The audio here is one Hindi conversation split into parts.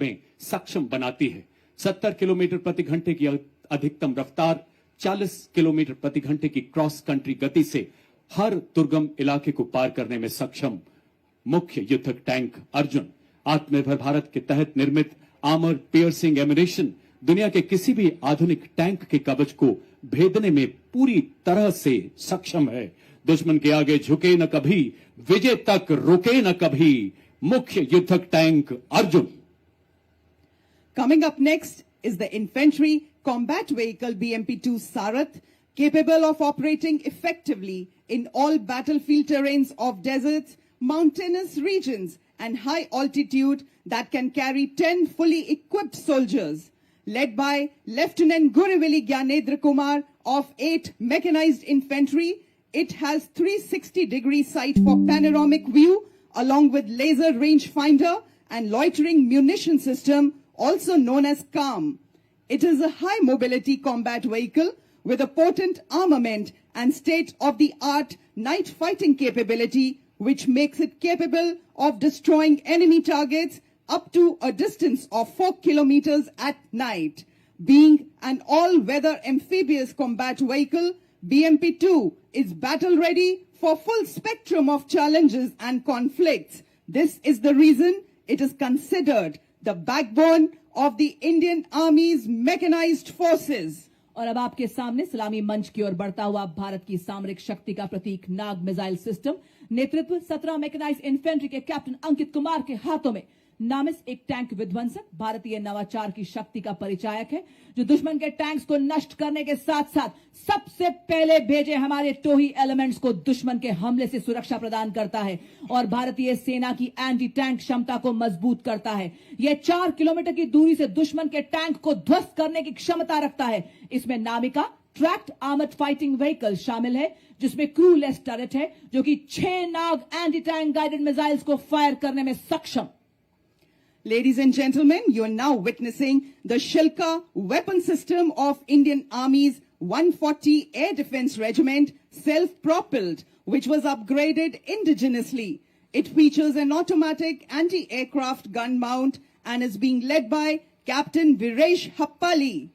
में सक्षम बनाती है। 70 किलोमीटर प्रति घंटे की अधिकतम रफ्तार, 40 किलोमीटर प्रति घंटे की क्रॉस कंट्री गति से हर दुर्गम इलाके को पार करने में सक्षम मुख्य युद्धक टैंक अर्जुन आत्मनिर्भर भारत के तहत निर्मित आर्मर पियर्सिंग एम्यूनेशन दुनिया के किसी भी आधुनिक टैंक के कवच को भेदने में पूरी तरह से सक्षम है। दुश्मन के आगे झुके न कभी, विजय तक रुके न कभी, मुख्य युद्धक tank Arjun. Coming up next is the infantry combat vehicle BMP-2 Sarath, capable of operating effectively in all battlefield terrains of deserts, mountainous regions and high altitude, that can carry 10 fully equipped soldiers. Led by Lieutenant Gurivili Gyanendra Kumar of 8 Mechanized Infantry, it has 360-degree sight for panoramic view along with laser rangefinder and loitering munition system, also known as CARM. It is a high mobility combat vehicle with a potent armament and state-of-the-art night fighting capability, which makes it capable of destroying enemy targets up to a distance of 4 kilometers at night. Being an all-weather amphibious combat vehicle, BMP-2 is battle-ready for full spectrum of challenges and conflicts. This is the reason it is considered the backbone of the Indian Army's mechanized forces. और अब आपके सामने सलामी मंच की ओर बढ़ता हुआ भारत की सामरिक शक्ति का प्रतीक नाग मिसाइल सिस्टम, नेतृत्व 17 मैकेनाइज्ड इन्फेंट्री के कैप्टन अंकित कुमार के हाथों में। नामिस एक टैंक विध्वंसक भारतीय नवाचार की शक्ति का परिचायक है, जो दुश्मन के टैंक्स को नष्ट करने के साथ साथ सबसे पहले भेजे हमारे टोही एलिमेंट्स को दुश्मन के हमले से सुरक्षा प्रदान करता है और भारतीय सेना की एंटी टैंक क्षमता को मजबूत करता है। यह 4 किलोमीटर की दूरी से दुश्मन के टैंक को ध्वस्त करने की क्षमता रखता है। इसमें नामिका ट्रैक्ड आर्मर्ड फाइटिंग व्हीकल शामिल है, जिसमें क्रू लेस टर्रेट है, जो कि 6 नाग एंटी टैंक गाइडेड मिसाइल्स को फायर करने में सक्षम। Ladies and gentlemen, you are now witnessing the Shilka weapon system of Indian Army's 140 Air Defense Regiment, self-propelled, which was upgraded indigenously. It features an automatic anti-aircraft gun mount and is being led by Captain Viresh Happali.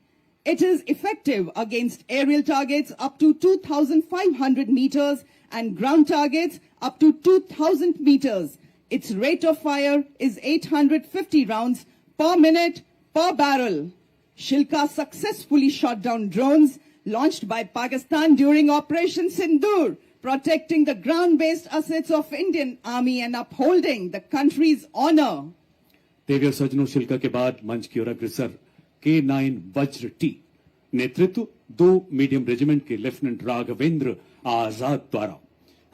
It is effective against aerial targets up to 2,500 meters and ground targets up to 2,000 meters. Its rate of fire is 850 rounds per minute per barrel. Shilka successfully shot down drones launched by Pakistan during Operation Sindoor, protecting the ground-based assets of Indian Army and upholding the country's honor. देवियर सजनों, शिल्का के बाद मंच की ओर अग्रसर K9 वज्र टी, नेतृत्व 2 मीडियम रेजिमेंट के लेफ्टिनेंट राघवेंद्र आजाद द्वारा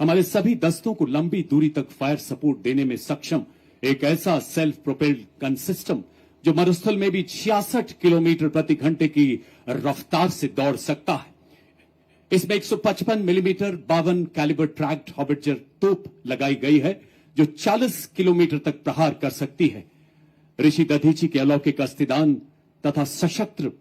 हमारे सभी दस्तों को लंबी दूरी तक फायर सपोर्ट देने में सक्षम एक ऐसा सेल्फ प्रोपेल्ड गन सिस्टम जो मरुस्थल में भी 66 किलोमीटर प्रति घंटे की रफ्तार से दौड़ सकता है। इसमें 155 मिलीमीटर 52 कैलिबर ट्रैक्ड हॉबिटजर तोप लगाई गई है, जो 40 किलोमीटर तक प्रहार कर सकती है। ऋषि दधीची के अलौकिक अस्तिदान तथा सशस्त्र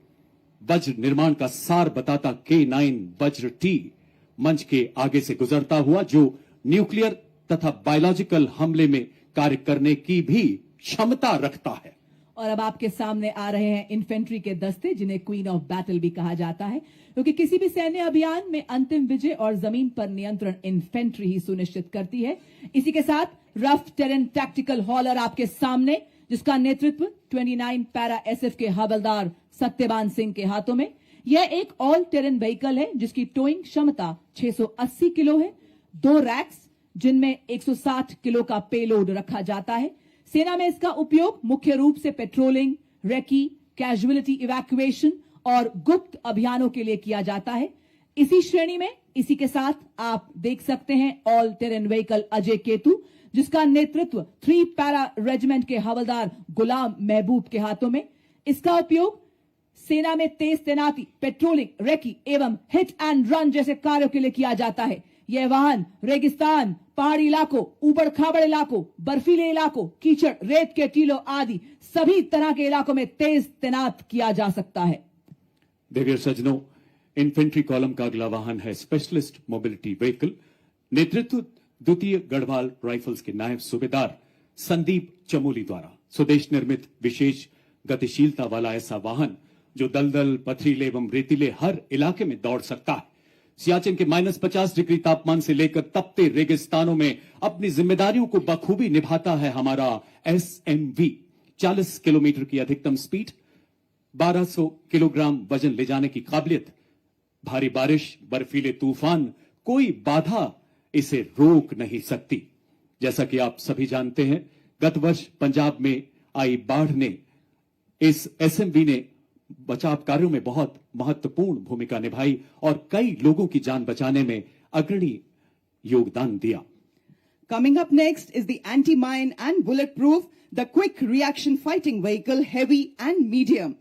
वज्र निर्माण का सार बताता K9 वज्र टी मंच के आगे से गुजरता हुआ, जो न्यूक्लियर तथा बायोलॉजिकल हमले में कार्य करने की भी क्षमता रखता है। और अब आपके सामने आ रहे हैं इन्फेंट्री के दस्ते, जिन्हें क्वीन ऑफ बैटल भी कहा जाता है, क्योंकि किसी भी सैन्य अभियान में अंतिम विजय और जमीन पर नियंत्रण इन्फेंट्री ही सुनिश्चित करती है। इसी के साथ रफ टेरेन टैक्टिकल हॉलर आपके सामने, जिसका नेतृत्व 29 पैरा एसएफ के हवलदार सत्यवान सिंह के हाथों में। यह एक ऑल टेरेन व्हीकल है, जिसकी टोइंग क्षमता 680 किलो है। 2 रैक्स, जिनमें 160 किलो का पेलोड रखा जाता है। सेना में इसका उपयोग मुख्य रूप से पेट्रोलिंग, रेकी, कैजुअलिटी इवैक्यूएशन और गुप्त अभियानों के लिए किया जाता है। इसी श्रेणी में इसी के साथ आप देख सकते हैं all terrain vehicle Ajay Ketu, जिसका नेतृत्व 3 पैरा रेजिमेंट के हवलदार गुलाम महबूब के हाथों में। इसका उपयोग सेना में तेज तैनाती, पेट्रोलिंग, रेकी एवं हिट एंड रन जैसे कार्यों के लिए किया जाता है। यह वाहन रेगिस्तान, पहाड़ी इलाकों, उबड़ खाबड़ इलाकों, बर्फीले इलाकों, कीचड़, रेत के टीलों आदि सभी तरह के इलाकों में तेज तैनात किया जा सकता है। देवियर सज्जनों, इन्फेंट्री कॉलम का अगला वाहन है स्पेशलिस्ट मोबिलिटी व्हीकल, नेतृत्व 2वीं गढ़वाल राइफल्स के नायब सूबेदार संदीप चमोली द्वारा। स्वदेश निर्मित विशेष गतिशीलता वाला ऐसा वाहन जो दलदल, पथरीले एवं रेतीले हर इलाके में दौड़ सकता है। सियाचिन के -50 डिग्री तापमान से लेकर तपते रेगिस्तानों में अपनी जिम्मेदारियों को बखूबी निभाता है हमारा SMV। 40 किलोमीटर की अधिकतम स्पीड, 1200 किलोग्राम वजन ले जाने की काबिलियत, भारी बारिश, बर्फीले तूफान, कोई बाधा इसे रोक नहीं सकती। जैसा कि आप सभी जानते हैं, गत वर्ष पंजाब में आई बाढ़ ने इस SMV ने बचाव कार्यों में बहुत महत्वपूर्ण भूमिका निभाई और कई लोगों की जान बचाने में अग्रणी योगदान दिया। Coming up next is the anti-mine and bulletproof, the quick reaction fighting vehicle, heavy and medium.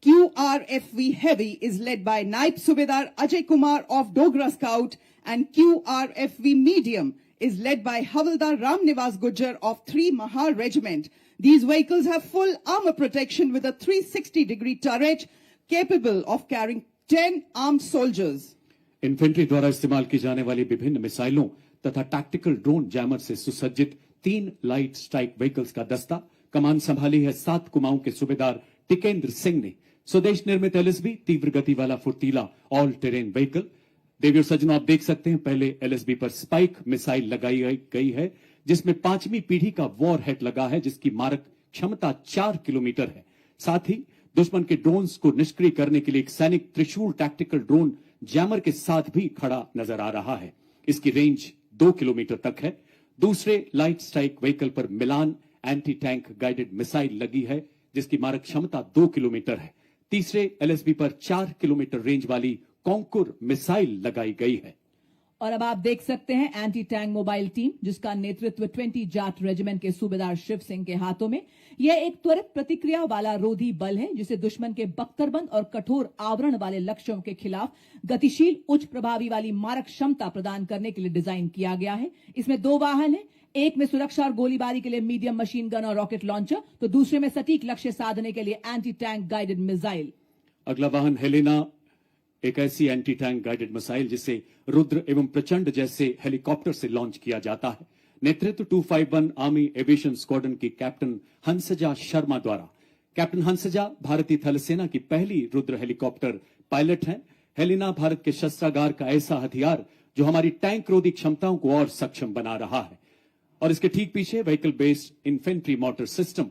QRFV Heavy is led by Naib Subedar Ajay Kumar of Dogra Scout, and QRFV Medium is led by Havildar Ram Nivas Gujjar of 3 Mahar Regiment. These vehicles have full armor protection with a 360-degree turret capable of carrying 10 armed soldiers. Infantry द्वारा इस्तेमाल की जाने वाली विभिन्न मिसाइलों तथा टैक्टिकल ड्रोन जैमर से सुसज्जित 3 लाइट स्ट्राइक व्हीकल्स का दस्ता कमान संभाली है 7 कुमाऊं के सूबेदार टिकेंद्र सिंह ने। स्वदेश निर्मित LSB तीव्र गति वाला फुर्तीला ऑल टेरेन व्हीकल। देवियों सज्जनों, आप देख सकते हैं पहले LSB पर स्पाइक मिसाइल लगाई गई है जिसमें 5वीं पीढ़ी का वॉर हेड लगा है जिसकी मारक क्षमता 4 किलोमीटर है। साथ ही दुश्मन के ड्रोन्स को निष्क्रिय करने के लिए एक सैनिक त्रिशूल टैक्टिकल ड्रोन जैमर के साथ भी खड़ा नजर आ रहा है। इसकी रेंज 2 किलोमीटर तक है। दूसरे लाइट स्ट्राइक व्हीकल पर मिलान एंटी टैंक गाइडेड मिसाइल लगी है जिसकी मारक क्षमता 2 किलोमीटर है। तीसरे LSB पर 4 किलोमीटर रेंज वाली कॉन्कुर मिसाइल लगाई गई है। और अब आप देख सकते हैं एंटी टैंक मोबाइल टीम जिसका नेतृत्व 20 जाट रेजिमेंट के सूबेदार शिव सिंह के हाथों में। यह एक त्वरित प्रतिक्रिया वाला रोधी बल है जिसे दुश्मन के बख्तरबंद और कठोर आवरण वाले लक्ष्यों के खिलाफ गतिशील उच्च प्रभावी वाली मारक क्षमता प्रदान करने के लिए डिजाइन किया गया है। इसमें 2 वाहन हैं, एक में सुरक्षा और गोलीबारी के लिए मीडियम मशीन गन और रॉकेट लॉन्चर, तो दूसरे में सटीक लक्ष्य साधने के लिए एंटी टैंक गाइडेड मिसाइल। अगला वाहन हेलेना, एक ऐसी एंटी टैंक गाइडेड मिसाइल जिसे रुद्र एवं प्रचंड जैसे हेलीकॉप्टर से लॉन्च किया जाता है। नेतृत्व 251 आर्मी एविएशन स्क्वाड्रन की कैप्टन हंसजा शर्मा द्वारा। कैप्टन हंसजा भारतीय थल सेना की पहली रुद्र हेलीकॉप्टर पायलट हैं। हेलेना भारत के शस्त्रागार का ऐसा हथियार जो हमारी टैंक रोधी क्षमताओं को और सक्षम बना रहा है। और इसके ठीक पीछे vehicle based infantry motor system.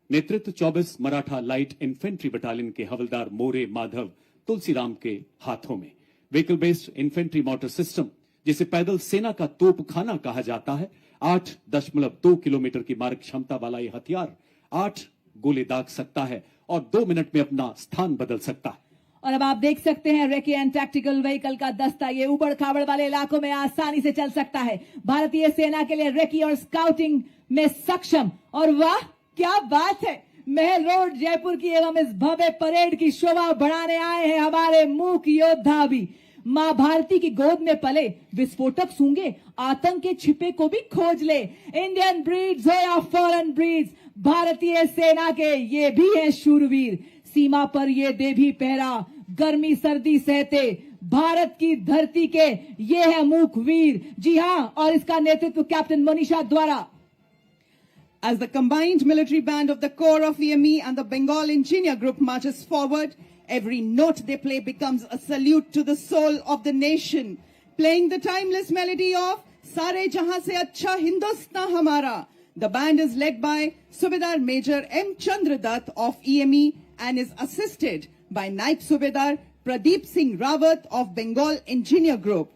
नेतृत्व 24 मराठा लाइट इन्फेंट्री बटालियन के हवलदार मोरे माधव तुलसीराम के हाथों में। Vehicle based infantry motor system जिसे पैदल सेना का तोपखाना कहा जाता है। 8.2 किलोमीटर की मारक क्षमता वाला यह हथियार 8 गोले दाग सकता है और 2 मिनट में अपना स्थान बदल सकता है। और अब आप देख सकते हैं रेकी एंड टैक्टिकल व्हीकल का दस्ता ये उबड़ खाबड़ वाले इलाकों में आसानी से चल सकता है। भारतीय सेना के लिए रेकी और स्काउटिंग में सक्षम। और वाह क्या बात है, महल रोड जयपुर की एवं इस भव्य परेड की शोभा बढ़ाने आए हैं हमारे मूक योद्धा भी। मां भारती की गोद में पले, विस्फोटक सूंघे, आतंक के छिपे को भी खोज ले। इंडियन ब्रीड्स हो या फॉरेन ब्रीड्स, भारतीय सेना के ये भी हैं शूरवीर। सीमा पर ये दे भी पहरा, गर्मी सर्दी सहते भारत की धरती के ये है मूक वीर। जी हां, और इसका नेतृत्व कैप्टन मोनिशा द्वारा। As the combined military band of the Corps of EME and the Bengal Engineer Group marches forward, every note they play becomes a salute to the soul of the nation, playing the timeless melody of Sare Jahan Se Acha Hindustan Hamara. The band is led by Subedar Major M. Chandradutt of EME and is assisted by Naib Subedar Pradeep Singh Rawat of Bengal Engineer Group.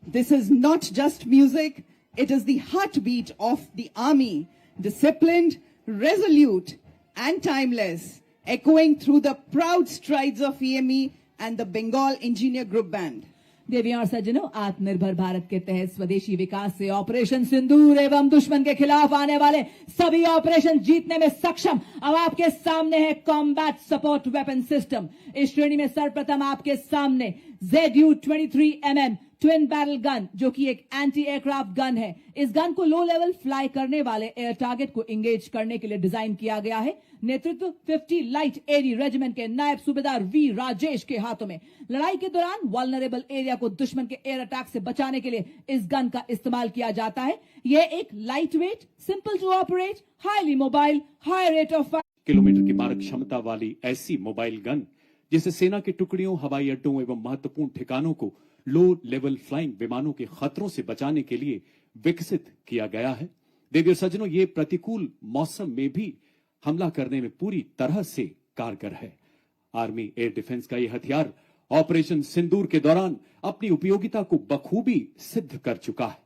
This is not just music, it is the heartbeat of the army. Disciplined, resolute and timeless, echoing through the proud strides of EME and the Bengal Engineer Group Band. देवियों और सज्जनों, आत्मनिर्भर भारत के तहत स्वदेशी विकास से ऑपरेशन सिंदूर एवं दुश्मन के खिलाफ आने वाले सभी ऑपरेशन जीतने में सक्षम अब आपके सामने है कॉम्बैट सपोर्ट वेपन सिस्टम। इस श्रेणी में सर्वप्रथम आपके सामने ZU-23mm ट्विन बैरल गन, जो कि एक एंटी एयरक्राफ्ट गन है। इस गन को लो लेवल फ्लाई करने वाले एयर टारगेट को इंगेज करने के लिए डिजाइन किया गया है। नेतृत्व 50 लाइट एरी रेजिमेंट के नायब सूबेदार वी राजेश के हाथों में। लड़ाई के दौरान वल्नरेबल एरिया को दुश्मन के एयर अटैक से बचाने के लिए इस गन का इस्तेमाल किया जाता है। यह एक light weight, simple to operate, highly mobile, high rate of kilometre की मारक क्षमता वाली ऐसी मोबाइल गन जिसे सेना की टुकड़ियों, हवाई अड्डों एवं महत्वपूर्ण ठिकानों को लो लेवल फ्लाइंग विमानों के खतरों से बचाने के लिए विकसित किया गया है। देवी सज्जनों, ये प्रतिकूल मौसम में भी हमला करने में पूरी तरह से कारगर है। आर्मी एयर डिफेंस का यह हथियार ऑपरेशन सिंदूर के दौरान अपनी उपयोगिता को बखूबी सिद्ध कर चुका है।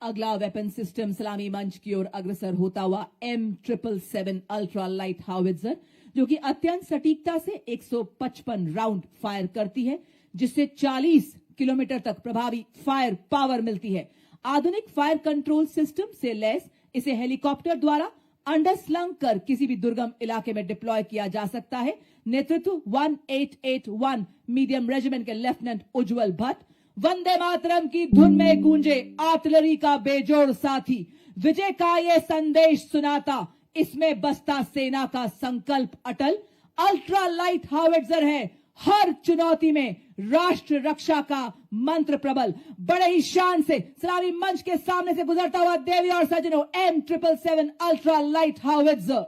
अगला वेपन सिस्टम सलामी मंच की ओर अग्रसर होता हुआ M777 अल्ट्रा लाइट हाउवित्जर, जो कि अत्यंत सटीकता से 155 राउंड फायर करती है, जिससे 40 किलोमीटर तक प्रभावी फायर पावर मिलती है। आधुनिक फायर कंट्रोल सिस्टम से लैस इसे हेलीकॉप्टर द्वारा अंडरस्लंग कर किसी भी दुर्गम इलाके में डिप्लॉय किया जा सकता है। नेतृत्व 1881 मीडियम रेजिमेंट के लेफ्टिनेंट उज्जवल भट्ट। वंदे मातरम की धुन में गूंजे आर्टिलरी का बेजोड़ साथी, विजय का ये संदेश सुनाता, इसमें बसता सेना का संकल्प अटल। अल्ट्रा लाइट हाउवित्जर है, हर चुनौती में राष्ट्र रक्षा का मंत्र प्रबल। बड़े ही शान से सलामी मंच के सामने से गुजरता हुआ देवी और सज्जनों, M777 अल्ट्रा लाइट हाउवित्जर।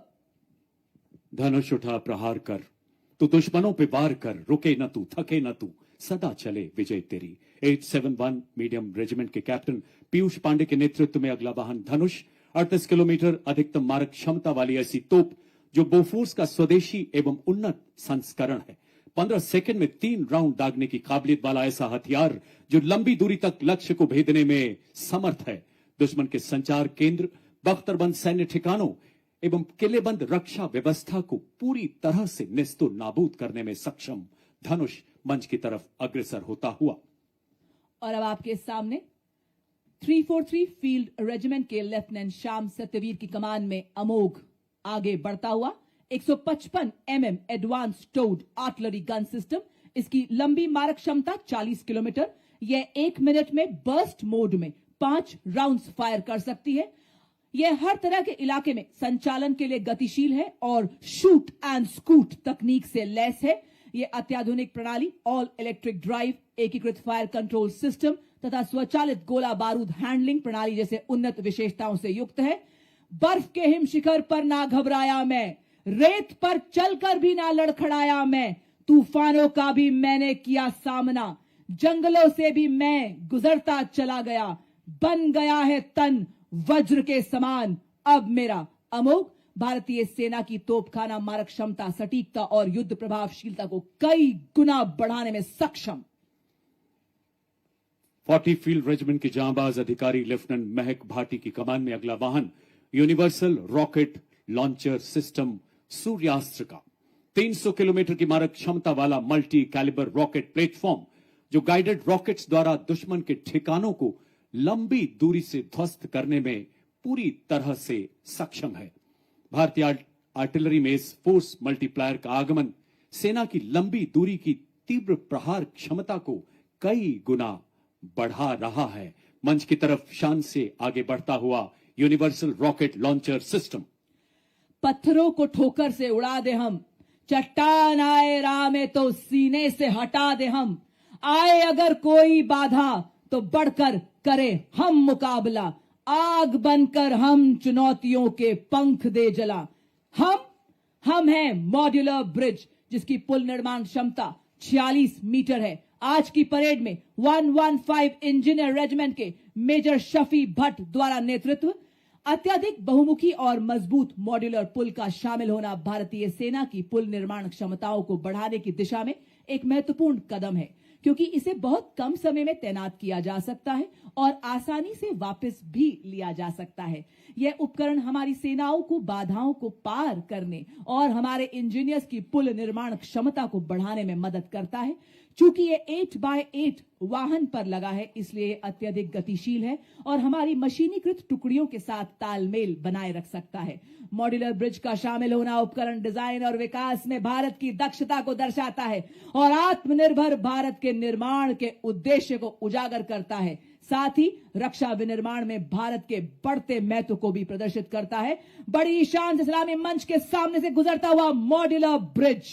धनुष उठा प्रहार कर, तू दुश्मनों पे वार कर, रुके न तू, थके न तू, सदा चले विजय तेरी। 871 मीडियम रेजिमेंट के कैप्टन पीयूष पांडे के नेतृत्व में अगला वाहन धनुष 38 किलोमीटर अधिकतम मारक क्षमता वाली ऐसी तोप, जो बोफोर्स का स्वदेशी एवं उन्नत संस्करण है। 15 सेकंड में 3 राउंड दागने की काबिलियत वाला ऐसा हथियार, जो लंबी दूरी तक लक्ष्य को भेदने में समर्थ है। दुश्मन के संचार केंद्र, बख्तरबंद सैन्य ठिकानों एवं किलेबंद रक्षा व्यवस्था को पूरी तरह से नेस्तो नाबूद करने में सक्षम धनुष मंच की तरफ अग्रसर होता हुआ। और अब आपके सामने 343 फील्ड रेजिमेंट के लेफ्टिनेंट श्याम सत्यवीर की कमान में अमोघ आगे बढ़ता हुआ 155 mm advance toad artillery gun system. इसकी लंबी मारक क्षमता 40 किलोमीटर। यह 1 मिनट में बर्स्ट मोड में 5 राउंड्स फायर कर सकती है। यह हर तरह के इलाके में संचालन के लिए गतिशील है और शूट एंड स्कूट तकनीक से लैस है। यह अत्याधुनिक प्रणाली, ऑल इलेक्ट्रिक ड्राइव, एकीकृत फायर कंट्रोल सिस्टम तथा स्वचालित गोला बारूद हैंडलिंग प्रणाली जैसे उन्नत विशेषताओं से युक्त है। बर्फ के हिम शिखर पर ना घबराया मैं, रेत पर चलकर भी ना लड़खड़ाया मैं, तूफानों का भी मैंने किया सामना, जंगलों से भी मैं गुजरता चला गया, बन गया है तन वज्र के समान अब मेरा। अमोघ भारतीय सेना की तोपखाना मारक क्षमता, सटीकता और युद्ध प्रभावशीलता को कई गुना बढ़ाने में सक्षम। 40 फील्ड रेजिमेंट के जांबाज अधिकारी लेफ्टिनेंट महक भाटी की कमान में अगला वाहन यूनिवर्सल रॉकेट लॉन्चर सिस्टम सूर्यास्त्र का 300 किलोमीटर की मारक क्षमता वाला मल्टी कैलिबर रॉकेट प्लेटफॉर्म, जो गाइडेड रॉकेट्स द्वारा दुश्मन के ठिकानों को लंबी दूरी से ध्वस्त करने में पूरी तरह से सक्षम है। भारतीय आर्टिलरी में इस फोर्स मल्टीप्लायर का आगमन सेना की लंबी दूरी की तीव्र प्रहार क्षमता को कई गुना बढ़ा रहा है। मंच की तरफ शान से आगे बढ़ता हुआ यूनिवर्सल रॉकेट लॉन्चर सिस्टम। पत्थरों को ठोकर से उड़ा दे हम, चट्टान आए राह में तो सीने से हटा दे हम, आए अगर कोई बाधा तो बढ़कर करे हम मुकाबला, आग बनकर हम चुनौतियों के पंख दे जला। हम हैं मॉड्यूलर ब्रिज, जिसकी पुल निर्माण क्षमता 46 मीटर है। आज की परेड में 115 इंजीनियर रेजिमेंट के मेजर शफी भट्ट द्वारा नेतृत्व। अत्यधिक बहुमुखी और मजबूत मॉड्यूलर पुल का शामिल होना भारतीय सेना की पुल निर्माण क्षमताओं को बढ़ाने की दिशा में एक महत्वपूर्ण कदम है, क्योंकि इसे बहुत कम समय में तैनात किया जा सकता है और आसानी से वापस भी लिया जा सकता है। यह उपकरण हमारी सेनाओं को बाधाओं को पार करने और हमारे इंजीनियर्स की पुल निर्माण क्षमता को बढ़ाने में मदद करता है। चूंकि ये 8x8 वाहन पर लगा है, इसलिए ये अत्यधिक गतिशील है और हमारी मशीनीकृत टुकड़ियों के साथ तालमेल बनाए रख सकता है। मॉड्यूलर ब्रिज का शामिल होना उपकरण डिजाइन और विकास में भारत की दक्षता को दर्शाता है और आत्मनिर्भर भारत के निर्माण के उद्देश्य को उजागर करता है। साथ ही रक्षा विनिर्माण में भारत के बढ़ते महत्व को भी प्रदर्शित करता है। बड़ी शान से सलामी मंच के सामने से गुजरता हुआ मॉड्यूलर ब्रिज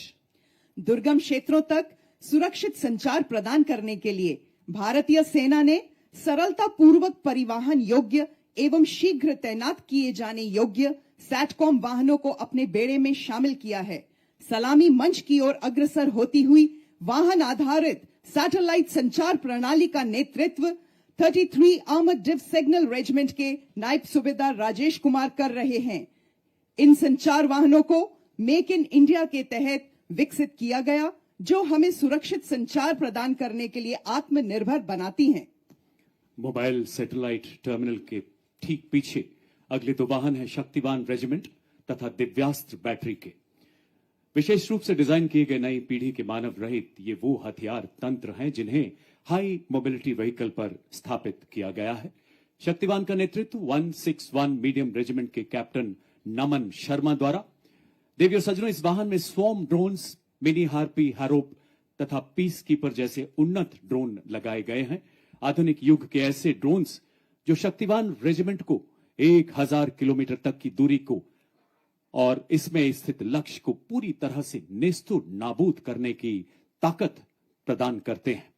दुर्गम क्षेत्रों तक सुरक्षित संचार प्रदान करने के लिए भारतीय सेना ने सरलता पूर्वक परिवहन योग्य एवं शीघ्र तैनात किए जाने योग्य सैटकॉम वाहनों को अपने बेड़े में शामिल किया है। सलामी मंच की ओर अग्रसर होती हुई वाहन आधारित सैटेलाइट संचार प्रणाली का नेतृत्व 33 आर्मर्ड डिव सिग्नल रेजिमेंट के नायब सूबेदार राजेश कुमार कर रहे हैं। इन संचार वाहनों को मेक इन इंडिया के तहत विकसित किया गया, जो हमें सुरक्षित संचार प्रदान करने के लिए आत्मनिर्भर बनाती हैं। मोबाइल सैटेलाइट टर्मिनल के ठीक पीछे अगले दो वाहन है शक्तिवान रेजिमेंट तथा दिव्यास्त्र बैटरी के। विशेष रूप से डिजाइन किए गए नई पीढ़ी के मानव रहित ये वो हथियार तंत्र हैं जिन्हें हाई मोबिलिटी व्हीकल पर स्थापित किया गया है। शक्तिवान का नेतृत्व 161 मीडियम रेजिमेंट के कैप्टन नमन शर्मा द्वारा। देवियों सज्जनों, इस वाहन में स्वॉर्म ड्रोन्स, मिनी हार्पी, हैरोप तथा पीस कीपर जैसे उन्नत ड्रोन लगाए गए हैं। आधुनिक युग के ऐसे ड्रोन्स जो शक्तिवान रेजिमेंट को 1000 किलोमीटर तक की दूरी को और इसमें स्थित लक्ष्य को पूरी तरह से नेस्तु नाबूद करने की ताकत प्रदान करते हैं।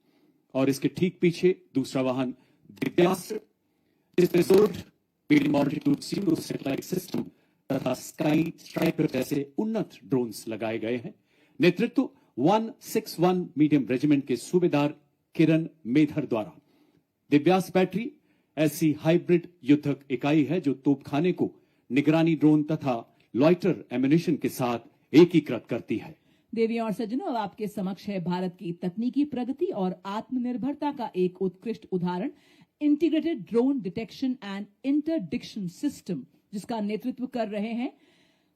और इसके ठीक पीछे दूसरा वाहन दिव्यास्त्र, जिसमें जोर्ड, मीडियम ऑल्टीट्यूड सीरो सैटेलाइट सिस्टम तथा स्काई स्ट्राइकर जैसे उन्नत ड्रोन्स लगाए गए हैं। नेतृत्व 161 मीडियम रेजिमेंट के सूबेदार किरण मेधर द्वारा। दिव्यास्त्र बैटरी ऐसी हाइब्रिड युद्धक इकाई है जो तोपखाने को निगरानी ड्रोन तथा लॉइटर एम्युनिशन के साथ एकीकृत करती है। देवियों और सज्जनों, अब आपके समक्ष है भारत की तकनीकी प्रगति और आत्मनिर्भरता का एक उत्कृष्ट उदाहरण, integrated drone detection and interdiction system, जिसका नेतृत्व कर रहे हैं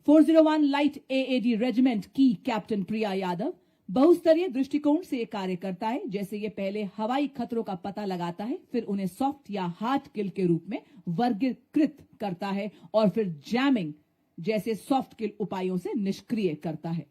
401 लाइट एएडी रेजिमेंट की कैप्टन प्रिया यादव। बहुस्तरीय दृष्टिकोण से ये कार्य करता है। जैसे ये पहले हवाई खतरों का पता लगाता है, फिर उन्हें सॉफ्ट या हार्ड किल के रूप में वर्गीकृत करता है और फिर जैमिंग जैसे सॉफ्ट किल उपायों से निष्क्रिय करता है।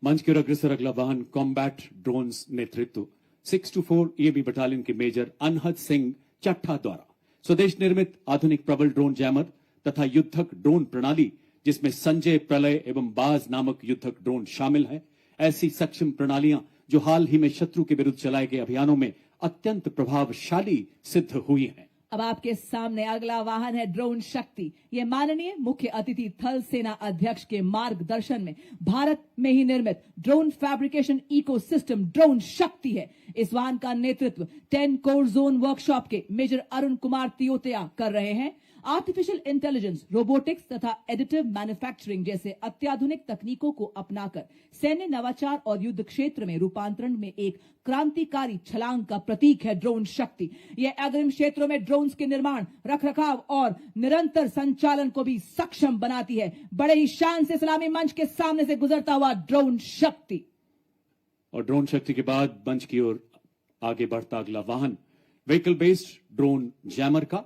मंच की ओर अग्रसर अगला वाहन कॉम्बैट ड्रोन्स नेतृत्व 624 ईएबी बटालियन के मेजर अनहद सिंह चट्ठा द्वारा। स्वदेश निर्मित आधुनिक प्रबल ड्रोन जैमर तथा युद्धक ड्रोन प्रणाली, जिसमें संजय, प्रलय एवं बाज नामक युद्धक ड्रोन शामिल है। ऐसी सक्षम प्रणालियां जो हाल ही में शत्रु के विरुद्ध चलाए गए अभियानों में अत्यंत प्रभावशाली सिद्ध हुई हैं। अब आपके सामने अगला वाहन है ड्रोन शक्ति। ये माननीय मुख्य अतिथि थल सेना अध्यक्ष के मार्गदर्शन में भारत में ही निर्मित ड्रोन फैब्रिकेशन इकोसिस्टम ड्रोन शक्ति है। इस वाहन का नेतृत्व 10 कोर जोन वर्कशॉप के मेजर अरुण कुमार तियोतिया कर रहे हैं। आर्टिफिशियल इंटेलिजेंस, रोबोटिक्स तथा एडिटिव मैन्युफैक्चरिंग जैसे अत्याधुनिक तकनीकों को अपनाकर सैन्य नवाचार और युद्ध क्षेत्र में रूपांतरण में एक क्रांतिकारी छलांग का प्रतीक है ड्रोन शक्ति। यह अग्रिम क्षेत्रों में ड्रोन्स के निर्माण, रखरखाव और निरंतर संचालन को भी सक्षम बनाती है। बड़े ही शान से सलामी मंच के सामने से गुजरता हुआ ड्रोन शक्ति। और ड्रोन शक्ति के बाद मंच की ओर आगे बढ़ता अगला वाहन व्हीकल बेस्ड ड्रोन जैमर का।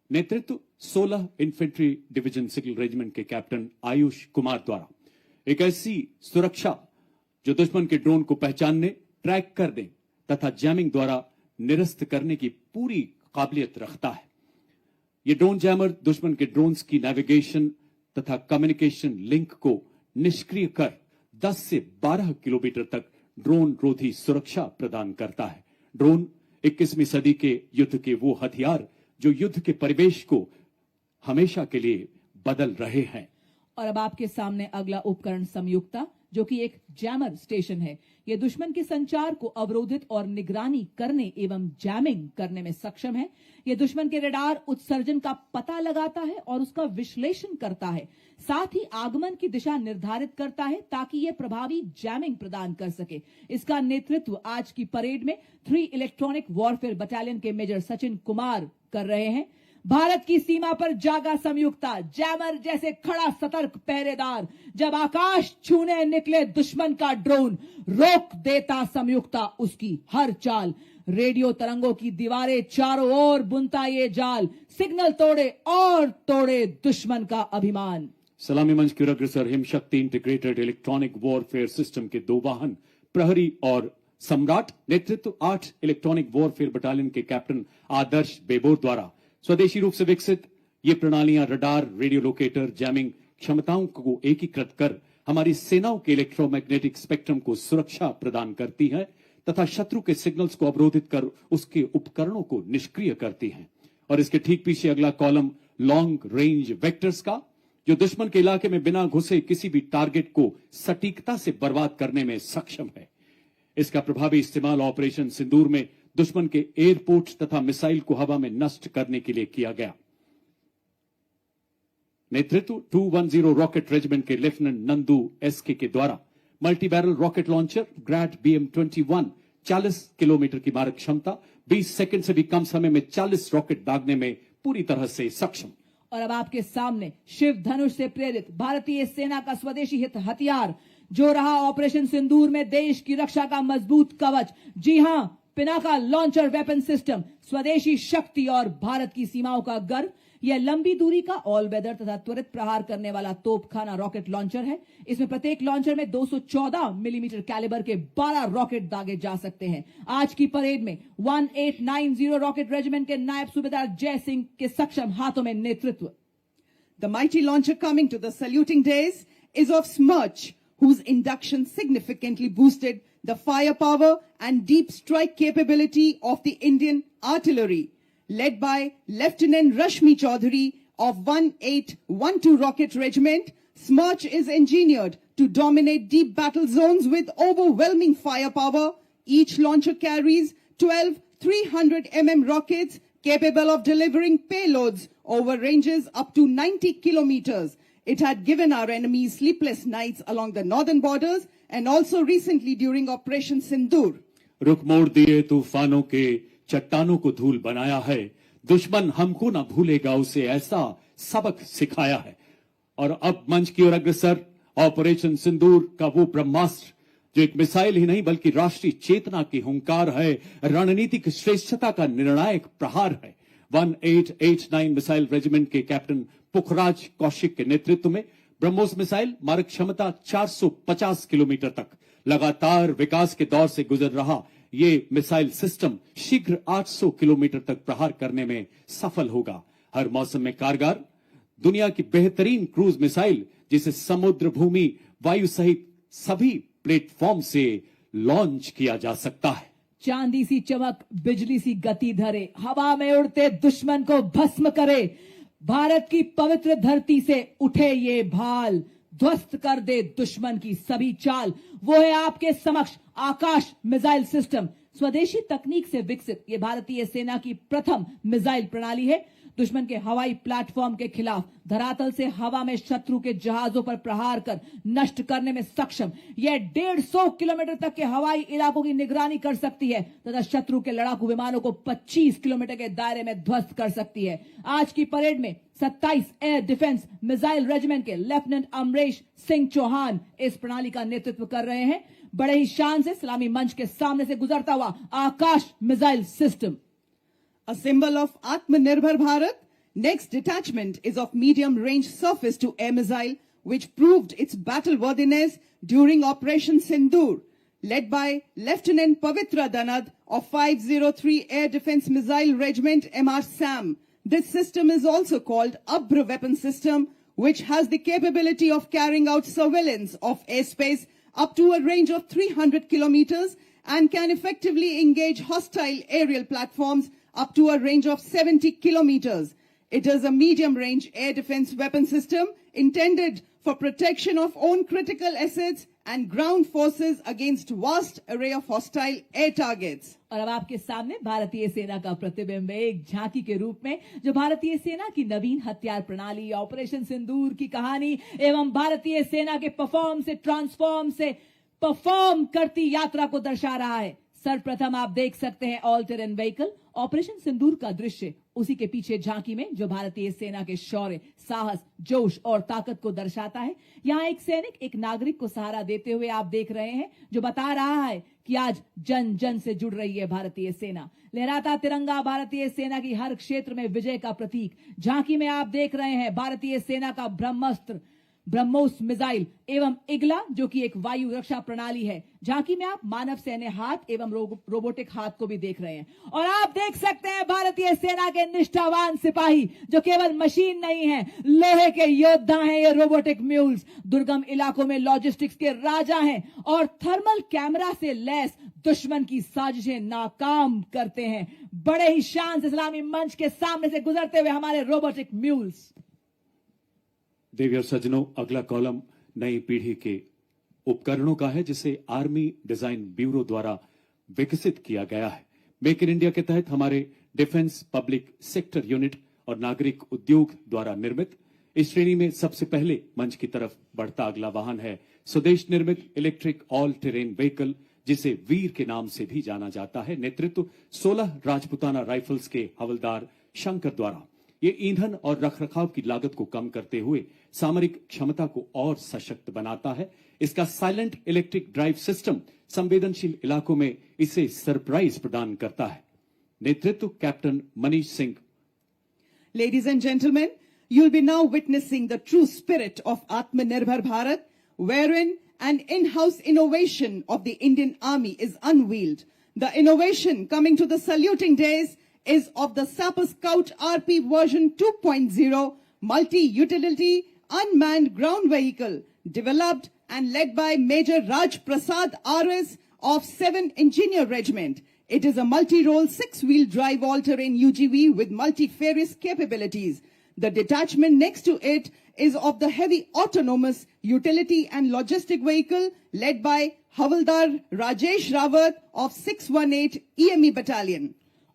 नेतृत्व 16 इन्फेंट्री डिवीजन सिविल रेजिमेंट के कैप्टन आयुष कुमार द्वारा। एक ऐसी सुरक्षा जो दुश्मन के ड्रोन को पहचानने, ट्रैक करने तथा जैमिंग द्वारा निरस्त करने की पूरी काबिलियत रखता है। यह ड्रोन जैमर दुश्मन के ड्रोन्स की नेविगेशन तथा कम्युनिकेशन लिंक को निष्क्रिय कर 10 से 12 किलोमीटर तक ड्रोन रोधी सुरक्षा प्रदान करता है। ड्रोन 21वीं सदी के युद्ध के वो हथियार जो युद्ध के परिवेश को हमेशा के लिए बदल रहे हैं। और अब आपके सामने अगला उपकरण संयुक्ता, जो कि एक जैमर स्टेशन है। यह दुश्मन के संचार को अवरोधित और निगरानी करने एवं जैमिंग करने में सक्षम है। यह दुश्मन के रडार उत्सर्जन का पता लगाता है और उसका विश्लेषण करता है। साथ ही आगमन की दिशा निर्धारित करता है ताकि यह प्रभावी जैमिंग प्रदान कर सके। इसका नेतृत्व आज की परेड में 3 इलेक्ट्रॉनिक वॉरफेयर बटालियन के मेजर सचिन कुमार कर रहे हैं। भारत की सीमा पर जागा संयुक्ता, जैमर जैसे खड़ा सतर्क पहरेदार। जब आकाश छूने निकले दुश्मन का ड्रोन, रोक देता संयुक्ता उसकी हर चाल। रेडियो तरंगों की दीवारें चारों ओर बुनता ये जाल, सिग्नल तोड़े और तोड़े दुश्मन का अभिमान। सलामी मंच की ओर अग्रसर हिमशक्ति इंटीग्रेटेड इलेक्ट्रॉनिक वॉरफेयर सिस्टम के 2 वाहन प्रहरी और सम्राट नेतृत्व 8 इलेक्ट्रॉनिक वॉरफेयर बटालियन के कैप्टन आदर्श बेबोर द्वारा स्वदेशी रूप से विकसित ये प्रणालियां रडार, रेडियो लोकेटर, जैमिंग क्षमताओं को एकीकृत कर हमारी सेनाओं के इलेक्ट्रोमैग्नेटिक स्पेक्ट्रम को सुरक्षा प्रदान करती है तथा शत्रु के सिग्नल्स को अवरोधित कर उसके उपकरणों को निष्क्रिय करती हैं। और इसके ठीक पीछे अगला कॉलम लॉन्ग रेंज वेक्टर्स का, जो दुश्मन के इलाके में बिना घुसे किसी भी टारगेट को सटीकता से बर्बाद करने में सक्षम है। इसका प्रभावी इस्तेमाल ऑपरेशन सिंदूर में दुश्मन के एयरपोर्ट तथा मिसाइल को हवा में नष्ट करने के लिए किया गया। नेतृत्व 210 रॉकेट रेजिमेंट के लेफ्टिनेंट नंदू एसके के द्वारा multi barrel rocket launcher Grad BM-21 40 kilometre की मारक क्षमता, 20 सेकंड से भी कम समय में 40 रॉकेट दागने में पूरी तरह से सक्षम। और अब आपके सामने शिव धनुष से प्रेरित भारतीय सेना का स्वदेशी हित हथियार, जो रहा ऑपरेशन सिंदूर में देश की रक्षा का मजबूत कवच। जी हां, पिनाका लॉन्चर वेपन सिस्टम, स्वदेशी शक्ति और भारत की सीमाओं का गर्व। यह लंबी दूरी का ऑल वेदर तथा त्वरित प्रहार करने वाला तोपखाना रॉकेट लॉन्चर है। इसमें प्रत्येक लॉन्चर में 214 मिलीमीटर कैलिबर के 12 रॉकेट दागे जा सकते हैं। आज की परेड में 1890 रॉकेट रेजिमेंट के नायब सूबेदार जय सिंह के सक्षम हाथों में नेतृत्व। The mighty launcher coming to the saluting days is of Smirch, whose induction significantly boosted the firepower and deep strike capability of the Indian artillery. Led by Lieutenant Rashmi Chaudhary of 1812 Rocket Regiment, Smirch is engineered to dominate deep battle zones with overwhelming firepower. Each launcher carries 12 300 mm rockets capable of delivering payloads over ranges up to 90 kilometers. It had given our enemies sleepless nights along the northern borders and also recently during Operation Sindoor. रुख मोड़ दिए तूफानों के, चट्टानों को धूल बनाया है, दुश्मन हमको ना भूलेगा, उसे ऐसा सबक सिखाया है। और अब मंच की ओर अग्रसर ऑपरेशन सिंदूर का वो ब्रह्मास्त्र, जो एक मिसाइल ही नहीं बल्कि राष्ट्रीय चेतना की हुंकार है, रणनीतिक श्रेष्ठता का निर्णायक प्रहार है। 1889 मिसाइल रेजिमेंट के कैप्टन पुखराज कौशिक के नेतृत्व में ब्रह्मोस मिसाइल मारक क्षमता 450 किलोमीटर तक लगातार विकास के दौर से गुजर रहा ये मिसाइल सिस्टम शीघ्र 800 किलोमीटर तक प्रहार करने में सफल होगा। हर मौसम में कारगर, दुनिया की बेहतरीन क्रूज मिसाइल, जिसे समुद्र, भूमि, वायु सहित सभी प्लेटफॉर्म से लॉन्च किया जा सकता है। चांदी सी चमक, बिजली सी गति धरे, हवा में उड़ते दुश्मन को भस्म करे। भारत की पवित्र धरती से उठे ये भाल, ध्वस्त कर दे दुश्मन की सभी चाल। वो है आपके समक्ष आकाश मिसाइल सिस्टम। स्वदेशी तकनीक से विकसित ये भारतीय सेना की प्रथम मिसाइल प्रणाली है। दुश्मन के हवाई प्लेटफॉर्म के खिलाफ धरातल से हवा में शत्रु के जहाजों पर प्रहार कर नष्ट करने में सक्षम। यह 150 किलोमीटर तक के हवाई इलाकों की निगरानी कर सकती है तथा शत्रु के लड़ाकू विमानों को 25 किलोमीटर के दायरे में ध्वस्त कर सकती है। आज की परेड में 27 एयर डिफेंस मिसाइल रेजिमेंट के लेफ्टिनेंट अमरेश सिंह चौहान इस प्रणाली का नेतृत्व कर रहे हैं। बड़े ही शान से सलामी मंच के सामने से गुजरता हुआ Akash missile system. A symbol of Atmanirbhar Bharat, next detachment is of medium-range surface-to-air missile, which proved its battle-worthiness during Operation Sindoor. Led by Lieutenant Pavitra Danad of 503 Air Defense Missile Regiment MR SAM. This system is also called Abra Weapon System, which has the capability of carrying out surveillance of airspace up to a range of 300 kilometers and can effectively engage hostile aerial platforms up to a range of 70 kilometers. It is a medium-range air defense weapon system intended for protection of own critical assets and ground forces against vast array of hostile air targets. और अब आपके सामने भारतीय सेना का प्रतिबिंब एक झांकी के रूप में, जो भारतीय सेना की नवीन हथियार प्रणाली, ऑपरेशन सिंदूर की कहानी एवं भारतीय सेना के परफॉर्म से ट्रांसफॉर्म से परफॉर्म करती यात्रा को दर्शा रहा है। सर्वप्रथम आप देख सकते हैं ऑल टेरेन व्हीकल, ऑपरेशन सिंदूर का दृश्य उसी के पीछे झांकी में, जो भारतीय सेना के शौर्य, साहस, जोश और ताकत को दर्शाता है। यहाँ एक सैनिक एक नागरिक को सहारा देते हुए आप देख रहे हैं, जो बता रहा है कि आज जन जन से जुड़ रही है भारतीय सेना। लहराता तिरंगा भारतीय सेना की हर क्षेत्र में विजय का प्रतीक। झांकी में आप देख रहे हैं भारतीय सेना का ब्रह्मास्त्र ब्रह्मोस मिसाइल एवं इगला जो कि एक वायु रक्षा प्रणाली है। झांकी में आप मानव सैन्य हाथ एवं रोबोटिक हाथ को भी देख रहे हैं और आप देख सकते हैं भारतीय सेना के निष्ठावान सिपाही जो केवल मशीन नहीं है, लोहे के योद्धा हैं। ये रोबोटिक म्यूल्स दुर्गम इलाकों में लॉजिस्टिक्स के राजा हैं और थर्मल कैमरा से लैस दुश्मन की साजिशें नाकाम करते हैं। बड़े ही शान से सलामी मंच के सामने से गुजरते हुए हमारे रोबोटिक म्यूल्स। देवी और सज्जनों, अगला कॉलम नई पीढ़ी के उपकरणों का है जिसे आर्मी डिजाइन ब्यूरो द्वारा विकसित किया गया है। मेक इन इंडिया के तहत हमारे डिफेंस पब्लिक सेक्टर यूनिट और नागरिक उद्योग द्वारा निर्मित इस श्रेणी में सबसे पहले मंच की तरफ बढ़ता अगला वाहन है स्वदेश निर्मित इलेक्ट्रिक ऑल टेरेन व्हीकल जिसे वीर के नाम से भी जाना जाता है। नेतृत्व 16 राजपुताना राइफल्स के हवलदार शंकर द्वारा। ये ईंधन और रखरखाव की लागत को कम करते हुए सामरिक क्षमता को और सशक्त बनाता है। इसका साइलेंट इलेक्ट्रिक ड्राइव सिस्टम संवेदनशील इलाकों में इसे सरप्राइज प्रदान करता है। नेतृत्व captain Manish Singh. Ladies and gentlemen, you'll be now witnessing the true spirit of Atmanirbhar Bharat, wherein an in-house innovation of the Indian Army is unveiled. The innovation coming to the saluting days is of the Sapper Scout RP version 2.0 multi-utility unmanned ground vehicle developed and led by Major Raj Prasad RS of 7 Engineer Regiment. It is a multi-role 6-wheel drive all-terrain UGV with multifarious capabilities. The detachment next to it is of the heavy autonomous utility and logistic vehicle led by Havaldar Rajesh Rawat of 618 EME Battalion.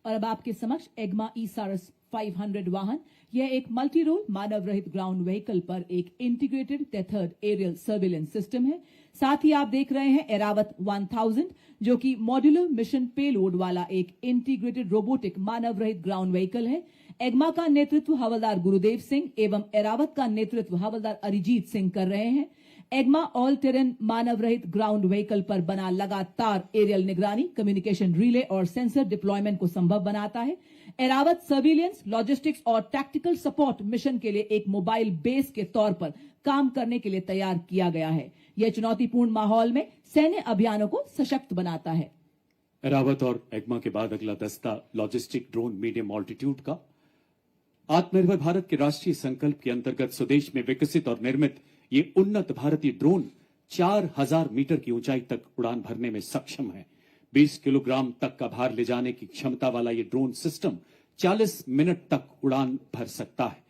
और अब आपके समक्ष एग्मा ई-सारस 500 वाहन। यह एक मल्टी रोल मानव रहित ग्राउंड व्हीकल पर एक integrated tethered aerial surveillance system है। साथ ही आप देख रहे हैं एरावत 1000 जो कि मॉड्यूलर मिशन पेलोड वाला एक इंटीग्रेटेड रोबोटिक मानव रहित ग्राउंड व्हीकल है। एग्मा का नेतृत्व हवलदार गुरुदेव सिंह एवं एरावत का नेतृत्व हवलदार अरिजीत सिंह कर रहे हैं। एग्मा ऑल टेरेन मानव रहित ग्राउंड व्हीकल पर बना लगातार एरियल निगरानी, कम्युनिकेशन रिले और सेंसर डिप्लॉयमेंट को संभव बनाता है। एरावत सर्विलियंस, लॉजिस्टिक्स और टैक्टिकल सपोर्ट मिशन के लिए एक मोबाइल बेस के तौर पर काम करने के लिए तैयार किया गया है। यह चुनौतीपूर्ण माहौल में सैन्य अभियानों को सशक्त बनाता है। एरावत और एग्मा के बाद अगला दस्ता लॉजिस्टिक ड्रोन मीडियम ऑल्टीट्यूड का। आत्मनिर्भर भारत के राष्ट्रीय संकल्प के अंतर्गत स्वदेश में विकसित और निर्मित ये उन्नत भारतीय ड्रोन 4000 मीटर की ऊंचाई तक उड़ान भरने में सक्षम है। 20 किलोग्राम तक का भार ले जाने की क्षमता वाला ये ड्रोन सिस्टम 40 मिनट तक उड़ान भर सकता है।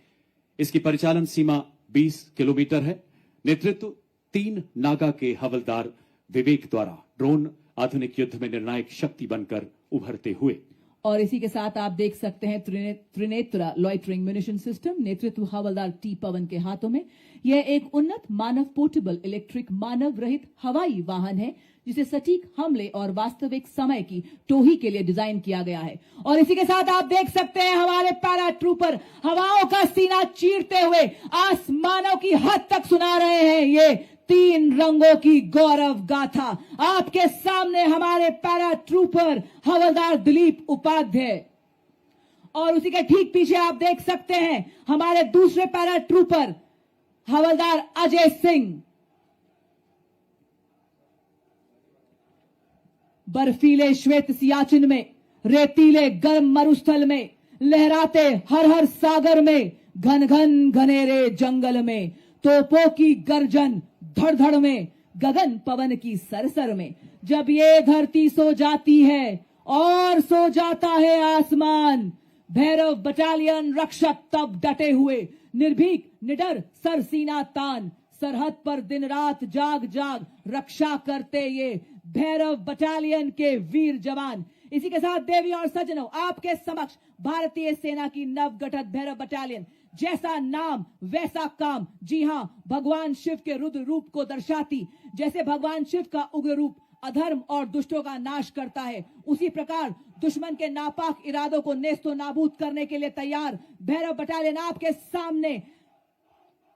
इसकी परिचालन सीमा 20 किलोमीटर है। नेतृत्व 3 नागा के हवलदार विवेक द्वारा। ड्रोन आधुनिक युद्ध में निर्णायक शक्ति बनकर उभरते हुए। और इसी के साथ आप देख सकते हैं त्रिनेत्र लॉइटरिंग म्यूनिशन सिस्टम, नेतृत्व हवलदार टी पवन के हाथों में। यह एक उन्नत मानव पोर्टेबल इलेक्ट्रिक मानव रहित हवाई वाहन है जिसे सटीक हमले और वास्तविक समय की टोही के लिए डिजाइन किया गया है। और इसी के साथ आप देख सकते हैं हमारे पैरा ट्रूपर हवाओं का सीना चीरते हुए आसमानों की हद तक सुना रहे हैं ये 3 रंगों की गौरव गाथा। आपके सामने हमारे पैरा ट्रूपर हवलदार दिलीप उपाध्याय और उसी के ठीक पीछे आप देख सकते हैं हमारे दूसरे पैरा ट्रूपर हवलदार अजय सिंह। बर्फीले श्वेत सियाचिन में, रेतीले गर्म मरुस्थल में, लहराते हर हर सागर में, घन घन घनेरे जंगल में, तोपों की गर्जन धड़-धड़ में, गगन पवन की सरसर में, जब ये धरती सो जाती है और सो जाता है आसमान, भैरव बटालियन रक्षक तब डटे हुए, निर्भीक निडर सरसीना तान, सरहद पर दिन रात जाग जाग रक्षा करते ये भैरव बटालियन के वीर जवान। इसी के साथ देवी और सज्जनों, आपके समक्ष भारतीय सेना की नवगठित भैरव बटालियन, जैसा नाम वैसा काम। जी हां, भगवान शिव के रुद्र रूप को दर्शाती। जैसे भगवान शिव का उग्र रूप अधर्म और दुष्टों का नाश करता है, उसी प्रकार दुश्मन के नापाक इरादों को नेस्तो नाबूद करने के लिए तैयार भैरव बटालियन आपके सामने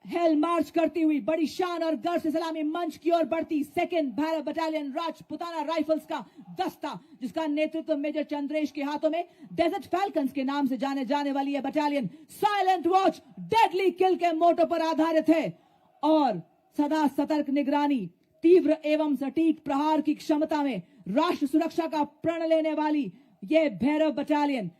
हेल मार्च करती हुई बड़ी शान और गर्व से सलामी मंच की ओर बढ़ती 2nd Bhairav battalion Rajputana rifles का दस्ता, जिसका नेतृत्व मेजर चंद्रेश के हाथों में डेजर्ट फैल्कन्स के नाम से जाने वाली यह बटालियन साइलेंट वॉच डेडली किल के मोटो पर आधारित है। और सदा सतर्क निगरानी, तीव्र एवं सटीक प्रहार की क्षमता में राष्ट्र सुरक्षा का प्रण लेने वाली ये भैरव बटालियन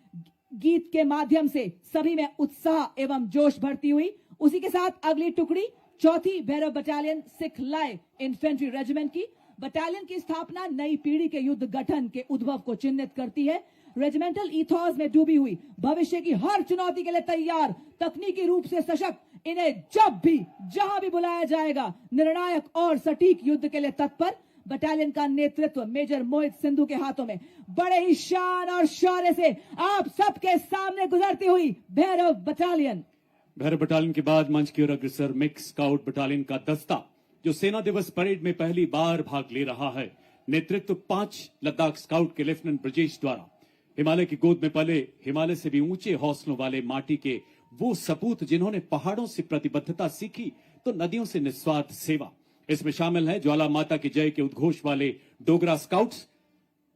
गीत के माध्यम से सभी में उत्साह एवं जोश भरती हुई। उसी के साथ अगली टुकड़ी चौथी भैरव बटालियन सिख लाय इन्फेंट्री रेजिमेंट की। बटालियन की स्थापना नई पीढ़ी के युद्ध गठन के उद्भव को चिन्हित करती है। रेजिमेंटल इथॉस में डूबी हुई, भविष्य की हर चुनौती के लिए तैयार, तकनीकी रूप से सशक्त, इन्हें जब भी जहां भी बुलाया जाएगा निर्णायक और सटीक युद्ध के लिए तत्पर। बटालियन का नेतृत्व मेजर मोहित सिंधु के हाथों में बड़े ही शान और शौर्य से आप सबके सामने गुजरती हुई भैरव बटालियन। भैरव बटालियन के बाद मंच की ओर अग्रसर मिक्स स्काउट बटालियन का दस्ता, जो सेना दिवस परेड में पहली बार भाग ले रहा है। नेतृत्व 5 लद्दाख स्काउट के लेफ्टिनेंट ब्रजेश द्वारा। हिमालय की गोद में पले, हिमालय से भी ऊंचे हौसलों वाले माटी के वो सपूत जिन्होंने पहाड़ों से प्रतिबद्धता सीखी तो नदियों से निस्वार्थ सेवा। इसमें शामिल है ज्वाला माता की जय के उद्घोष वाले डोगरा स्काउट्स,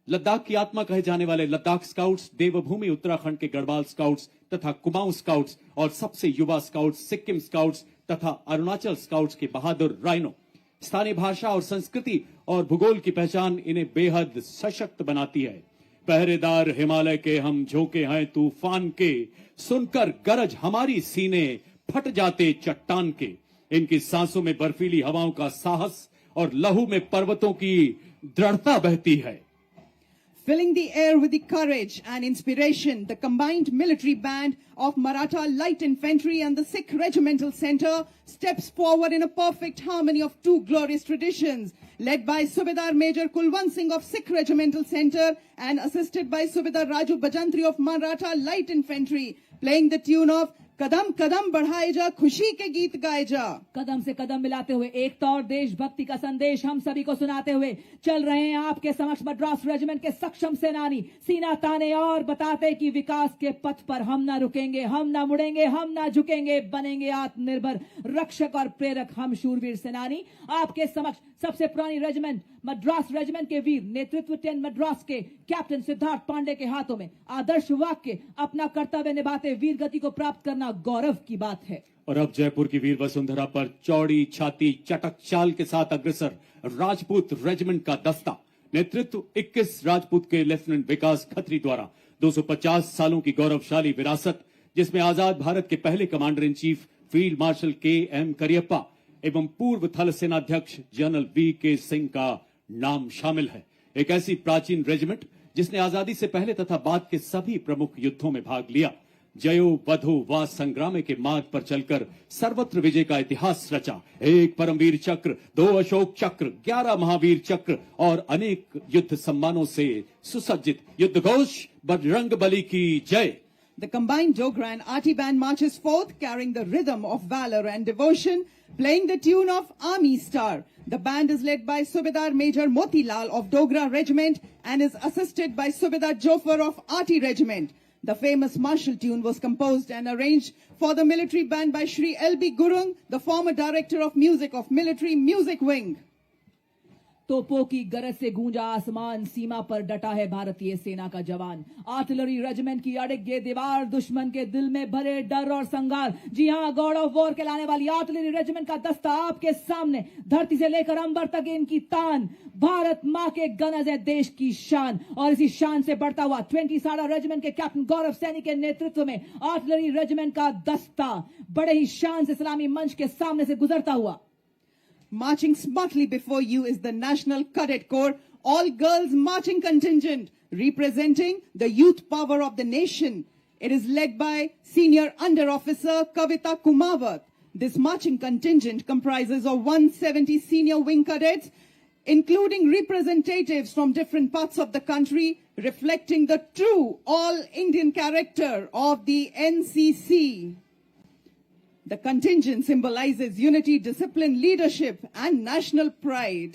लद्दाख की आत्मा कहे जाने वाले लद्दाख स्काउट्स, देवभूमि उत्तराखंड के गढ़वाल स्काउट्स तथा कुमाऊं स्काउट्स और सबसे युवा स्काउट्स सिक्किम स्काउट्स तथा अरुणाचल स्काउट्स के बहादुर राइनो। स्थानीय भाषा और संस्कृति और भूगोल की पहचान इन्हें बेहद सशक्त बनाती है। पहरेदार हिमालय के हम झोंके हैं तूफान के, सुनकर गरज हमारी सीने फट जाते चट्टान के। इनकी सांसों में बर्फीली हवाओं का साहस और लहू में पर्वतों की दृढ़ता बहती है। Filling the air with the courage and inspiration, the combined military band of Maratha Light Infantry and the Sikh Regimental Centre steps forward in a perfect harmony of two glorious traditions, led by Subedar Major Kulwant Singh of Sikh Regimental Centre and assisted by Subedar Raju Bajantri of Maratha Light Infantry, playing the tune of कदम कदम बढ़ाए जा, खुशी के गीत गाए जा। कदम से कदम मिलाते हुए एकता और देशभक्ति का संदेश हम सभी को सुनाते हुए चल रहे हैं आपके समक्ष मद्रास रेजिमेंट के सक्षम सेनानी, सीना ताने और बताते कि विकास के पथ पर हम ना रुकेंगे, हम ना मुड़ेंगे, हम ना झुकेंगे, बनेंगे आत्मनिर्भर रक्षक और प्रेरक हम शूरवीर सेनानी। आपके समक्ष सबसे पुरानी रेजिमेंट मद्रास रेजिमेंट के वीर नेतृत्व 10 मद्रास के कैप्टन सिद्धार्थ पांडे के हाथों में आदर्श वाक्य, अपना कर्तव्य निभाते वीर गति को प्राप्त करना गौरव की बात है। और अब जयपुर की वीर वसुंधरा पर चौड़ी छाती चटक चाल के साथ अग्रसर राजपूत रेजिमेंट का दस्ता, नेतृत्व 21 राजपूत के लेफ्टिनेंट विकास खत्री द्वारा। 250 सालों की गौरवशाली विरासत, जिसमें आजाद भारत के पहले commander in chief field marshal KM. Cariappa एवं पूर्व थल सेनाध्यक्ष जनरल वी.के. सिंह का नाम शामिल है। एक ऐसी प्राचीन रेजिमेंट जिसने आजादी से पहले तथा बाद के सभी प्रमुख युद्धों में भाग लिया, जयो वधो वा संग्राम के मार्ग पर चलकर सर्वत्र विजय का इतिहास रचा। 1 परमवीर चक्र, 2 अशोक चक्र, 11 महावीर चक्र और अनेक युद्ध सम्मानों से सुसज्जित युद्ध घोष बजरंगबली की जय। The combined Dogra and Arty band marches forth, carrying the rhythm of valor and devotion, playing the tune of Army Star. The band is led by Subedar Major Motilal of Dogra Regiment and is assisted by Subedar Jofar of Arty Regiment. The famous martial tune was composed and arranged for the military band by Shri L.B. Gurung, the former director of music of Military Music Wing. तोपों की गरज से गूंजा आसमान, सीमा पर डटा है भारतीय सेना का जवान। आर्टिलरी रेजिमेंट की अड़िग ये दीवार, दुश्मन के दिल में भरे डर और संगार। जी हां, गॉड ऑफ वॉर कहलाने वाली आर्टिलरी रेजिमेंट का दस्ता आपके सामने, धरती से लेकर अंबर तक इनकी तान। भारत मां के गनज है देश की शान, और इसी शान से बढ़ता हुआ 20 साड़ा रेजिमेंट के कैप्टन गौरव सैनी के नेतृत्व में आर्टिलरी रेजिमेंट का दस्ता बड़े ही शान से सलामी मंच के सामने से गुजरता हुआ। Marching smartly before you is the National Cadet Corps, all-girls marching contingent, representing the youth power of the nation. It is led by Senior Under Officer Kavita Kumawat. This marching contingent comprises of 170 senior wing cadets, including representatives from different parts of the country, reflecting the true all-Indian character of the NCC. The contingent symbolizes unity, discipline, leadership, and national pride.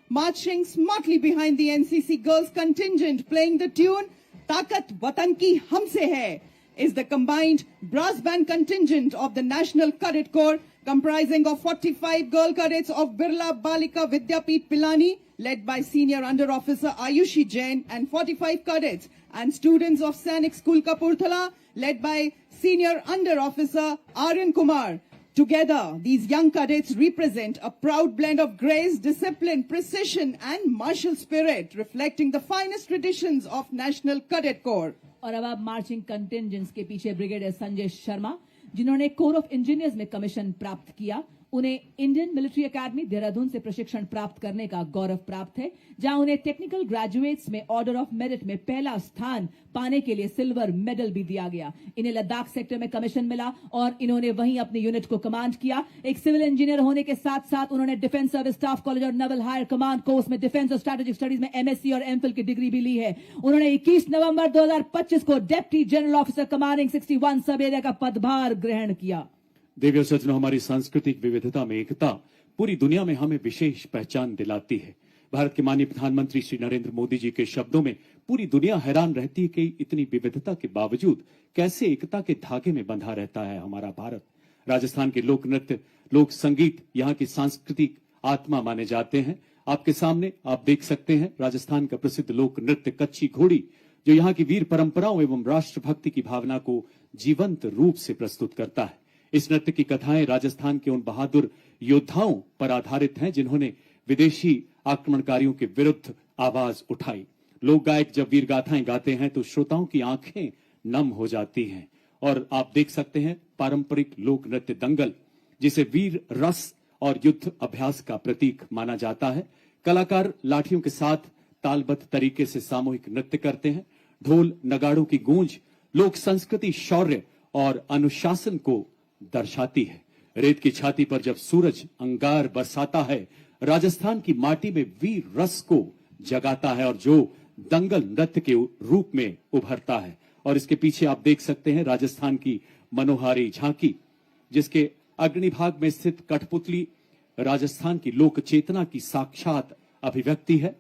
Marching smartly behind the NCC girls contingent, playing the tune "Taakat Watan Ki Humse Hai," is the combined brass band contingent of the National Cadet Corps, comprising of 45 girl cadets of Birla Balika Vidyapeeth Pilani, led by Senior Under Officer Ayushi Jain, and 45 cadets and students of Sainik School Kapurthala, led by Senior Under Officer Aryan Kumar. Together, these young cadets represent a proud blend of grace, discipline, precision and martial spirit, reflecting the finest traditions of National Cadet Corps. और अब आप मार्चिंग कंटिजेंट्स के पीछे ब्रिगेडियर संजय शर्मा, जिन्होंने कोर ऑफ इंजीनियर्स में कमीशन प्राप्त किया, उन्हें इंडियन मिलिट्री एकेडमी देहरादून से प्रशिक्षण प्राप्त करने का गौरव प्राप्त है, जहां उन्हें टेक्निकल ग्रेजुएट्स में ऑर्डर ऑफ मेरिट में पहला स्थान पाने के लिए सिल्वर मेडल भी दिया गया। इन्हें लद्दाख सेक्टर में कमीशन मिला और इन्होंने वहीं अपनी यूनिट को कमांड किया। एक सिविल इंजीनियर होने के साथ साथ उन्होंने डिफेंस सर्विस स्टाफ कॉलेज और नेवल हायर कमांड कोर्स में डिफेंस और स्ट्रेटेजिक स्टडीज में एमएससी और एमफिल की डिग्री भी ली है। उन्होंने 21 नवंबर 2025 को डिप्टी जनरल ऑफिसर कमांडिंग 61 सब एरिया का पदभार ग्रहण किया। देवी और सज्जनों, हमारी सांस्कृतिक विविधता में एकता पूरी दुनिया में हमें विशेष पहचान दिलाती है। भारत के माननीय प्रधानमंत्री श्री नरेंद्र मोदी जी के शब्दों में पूरी दुनिया हैरान रहती है कि इतनी विविधता के बावजूद कैसे एकता के धागे में बंधा रहता है हमारा भारत। राजस्थान के लोक नृत्य, लोक संगीत यहाँ की सांस्कृतिक आत्मा माने जाते हैं। आपके सामने आप देख सकते हैं राजस्थान का प्रसिद्ध लोक नृत्य कच्ची घोड़ी, जो यहाँ की वीर परंपराओं एवं राष्ट्रभक्ति की भावना को जीवंत रूप से प्रस्तुत करता है। इस नृत्य की कथाएं राजस्थान के उन बहादुर योद्धाओं पर आधारित हैं जिन्होंने विदेशी आक्रमणकारियों के विरुद्ध आवाज उठाई। लोक गायक जब वीर गाथाएं गाते हैं तो श्रोताओं की आंखें नम हो जाती हैं। और आप देख सकते हैं पारंपरिक लोक नृत्य दंगल, जिसे वीर रस और युद्ध अभ्यास का प्रतीक माना जाता है। कलाकार लाठियों के साथ तालबद्ध तरीके से सामूहिक नृत्य करते हैं। ढोल नगाड़ों की गूंज लोक संस्कृति, शौर्य और अनुशासन को दर्शाती है। रेत की छाती पर जब सूरज अंगार बरसाता है, राजस्थान की माटी में वीर रस को जगाता है और जो दंगल नृत्य के रूप में उभरता है। और इसके पीछे आप देख सकते हैं राजस्थान की मनोहारी झांकी, जिसके अग्नि भाग में स्थित कठपुतली राजस्थान की लोक चेतना की साक्षात अभिव्यक्ति है।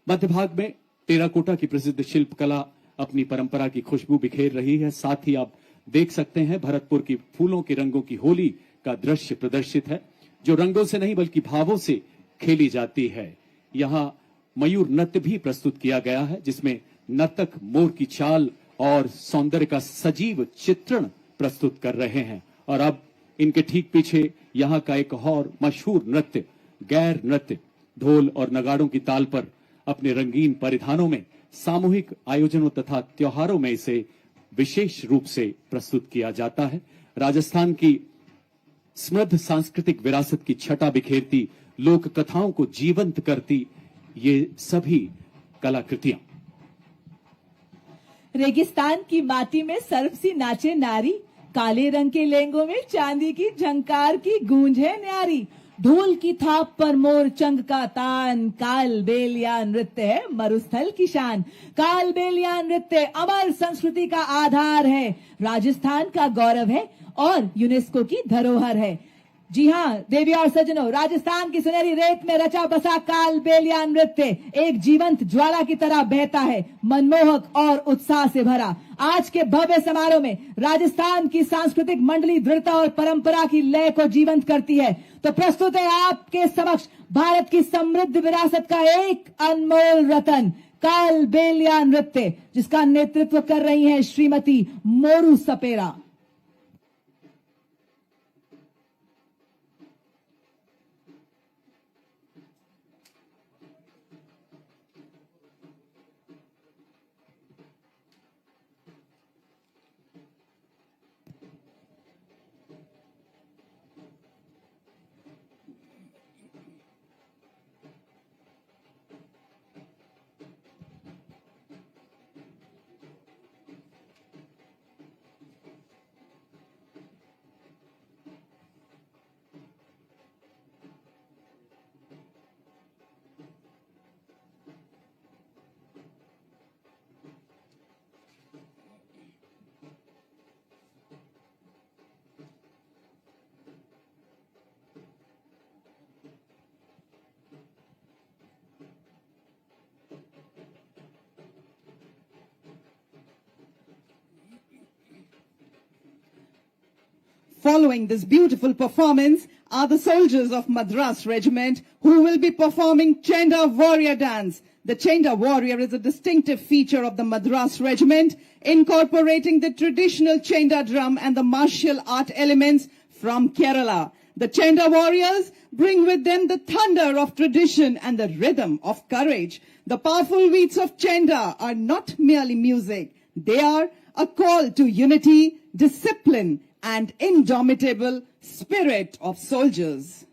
मध्य भाग में टेराकोटा की प्रसिद्ध शिल्पकला अपनी परंपरा की खुशबू बिखेर रही है। साथ ही आप देख सकते हैं भरतपुर की फूलों के रंगों की होली का दृश्य प्रदर्शित है, जो रंगों से नहीं बल्कि भावों से खेली जाती है। यहाँ मयूर नृत्य भी प्रस्तुत किया गया है, जिसमें नर्तक मोर की चाल और सौंदर्य का सजीव चित्रण प्रस्तुत कर रहे हैं। और अब इनके ठीक पीछे यहाँ का एक और मशहूर नृत्य गैर नृत्य, ढोल और नगाड़ों की ताल पर अपने रंगीन परिधानों में सामूहिक आयोजनों तथा त्योहारों में इसे विशेष रूप से प्रस्तुत किया जाता है। राजस्थान की समृद्ध सांस्कृतिक विरासत की छटा बिखेरती, लोक कथाओं को जीवंत करती ये सभी कलाकृतियां। रेगिस्तान की माटी में सर्वसी नाचे नारी, काले रंग के लहंगों में चांदी की झंकार की गूंज है न्यारी। ढोल की थाप पर मोर चंग का तान, काल बेलिया नृत्य है मरुस्थल की शान। काल बेलिया नृत्य अमर संस्कृति का आधार है, राजस्थान का गौरव है और यूनेस्को की धरोहर है। जी हाँ देवी और सज्जनों, राजस्थान की सुनहरी रेत में रचा बसा काल बेलिया नृत्य एक जीवंत ज्वाला की तरह बहता है, मनमोहक और उत्साह से भरा। आज के भव्य समारोह में राजस्थान की सांस्कृतिक मंडली दृढ़ता और परंपरा की लय को जीवंत करती है। तो प्रस्तुत है आपके समक्ष भारत की समृद्ध विरासत का एक अनमोल रतन, काल बेलिया नृत्य, जिसका नेतृत्व कर रही हैं श्रीमती मोरू सपेरा। Following this beautiful performance are the soldiers of Madras Regiment who will be performing Chenda Warrior Dance. The Chenda Warrior is a distinctive feature of the Madras Regiment, incorporating the traditional Chenda drum and the martial art elements From Kerala, the Chenda warriors bring with them the thunder of tradition and the rhythm of courage. The powerful beats of Chenda are not merely music. They are a call to unity, discipline, and indomitable spirit of soldiers.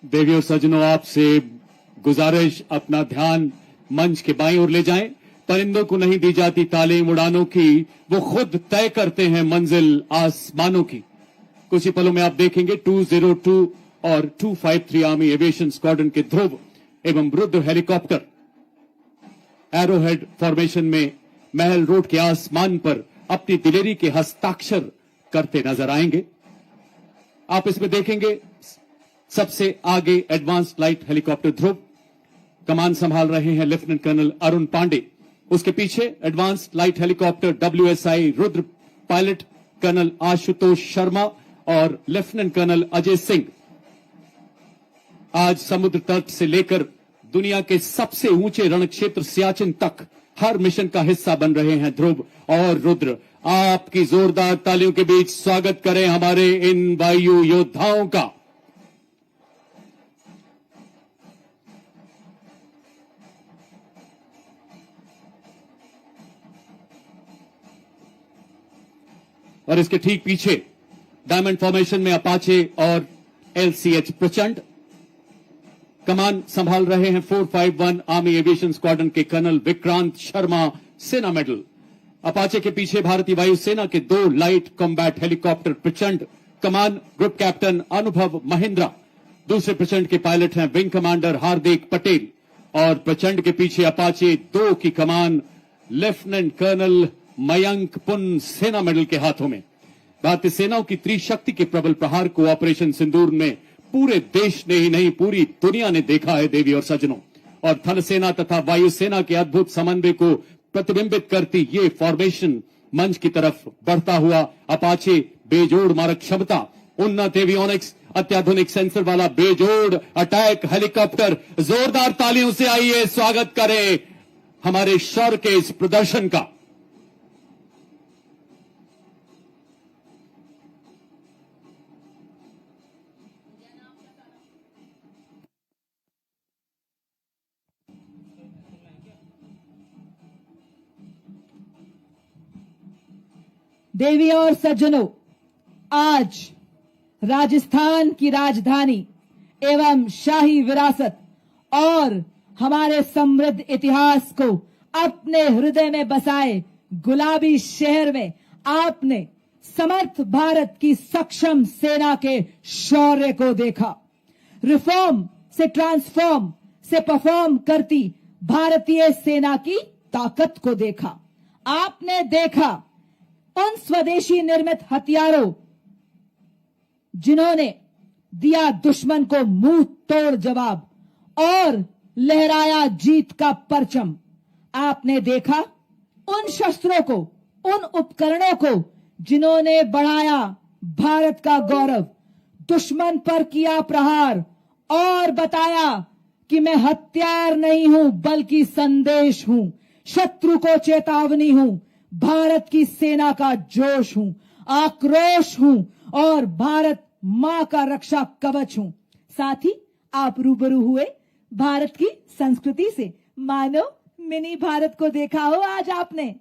देवी और सज्जनों, आपसे गुजारिश, अपना ध्यान मंच के बाईं ओर ले जाएं। परिंदों को नहीं दी जाती तालीम उड़ानों की, वो खुद तय करते हैं मंजिल आसमानों की। कुछ ही पलों में आप देखेंगे 202 और 253 आर्मी एविएशन स्क्वाड्रन के ध्रुव एवं रुद्र हेलीकॉप्टर एरोहेड फॉर्मेशन में महल रोड के आसमान पर अपनी दिलेरी के हस्ताक्षर करते नजर आएंगे। आप इसमें देखेंगे सबसे आगे एडवांस्ड लाइट हेलीकॉप्टर ध्रुव, कमान संभाल रहे हैं लेफ्टिनेंट कर्नल अरुण पांडे। उसके पीछे advanced light helicopter WSI Rudra pilot colonel Ashutosh Sharma और लेफ्टिनेंट कर्नल अजय सिंह। आज समुद्र तट से लेकर दुनिया के सबसे ऊंचे रण क्षेत्र सियाचिन तक हर मिशन का हिस्सा बन रहे हैं ध्रुव और रुद्र। आपकी जोरदार तालियों के बीच स्वागत करें हमारे इन वायु योद्धाओं का। और इसके ठीक पीछे डायमंड फॉर्मेशन में अपाचे और LCH प्रचंड। कमान संभाल रहे हैं 451 आर्मी एविएशन स्क्वाड्रन के कर्नल विक्रांत शर्मा, सेना मेडल। अपाचे के पीछे भारतीय वायुसेना के 2 लाइट कॉम्बैट हेलीकॉप्टर प्रचंड। कमान ग्रुप कैप्टन अनुभव महिंद्रा। दूसरे प्रचंड के पायलट हैं विंग कमांडर हार्दिक पटेल। और प्रचंड के पीछे अपाचे 2 की कमान लेफ्टिनेंट कर्नल मयंक पुन, सेना मेडल के हाथों में। भारतीय सेनाओं की त्रिशक्ति के प्रबल प्रहार को ऑपरेशन सिंदूर में पूरे देश ने ही नहीं पूरी दुनिया ने देखा है देवी और सज्जनों। और थल सेना तथा वायुसेना के अद्भुत समन्वय को प्रतिबिंबित करती ये फॉर्मेशन मंच की तरफ बढ़ता हुआ अपाचे बेजोड़ मारक क्षमता, उन्नत एवियोनिक्स, अत्याधुनिक सेंसर वाला बेजोड़ अटैक हेलीकॉप्टर। जोरदार तालियों से आइए स्वागत करें हमारे शौर्य के इस प्रदर्शन का। देवी और सज्जनों, आज राजस्थान की राजधानी एवं शाही विरासत और हमारे समृद्ध इतिहास को अपने हृदय में बसाए गुलाबी शहर में आपने समर्थ भारत की सक्षम सेना के शौर्य को देखा। रिफॉर्म से ट्रांसफॉर्म से परफॉर्म करती भारतीय सेना की ताकत को देखा। आपने देखा उन स्वदेशी निर्मित हथियारों जिन्होंने दिया दुश्मन को मुंह तोड़ जवाब और लहराया जीत का परचम। आपने देखा उन शस्त्रों को, उन उपकरणों को जिन्होंने बढ़ाया भारत का गौरव, दुश्मन पर किया प्रहार और बताया कि मैं हथियार नहीं हूं बल्कि संदेश हूं, शत्रु को चेतावनी हूं, भारत की सेना का जोश हूं, आक्रोश हूं और भारत मां का रक्षा कवच हूं। साथ ही आप रूबरू हुए भारत की संस्कृति से, मानो मिनी भारत को देखा हो आज आपने।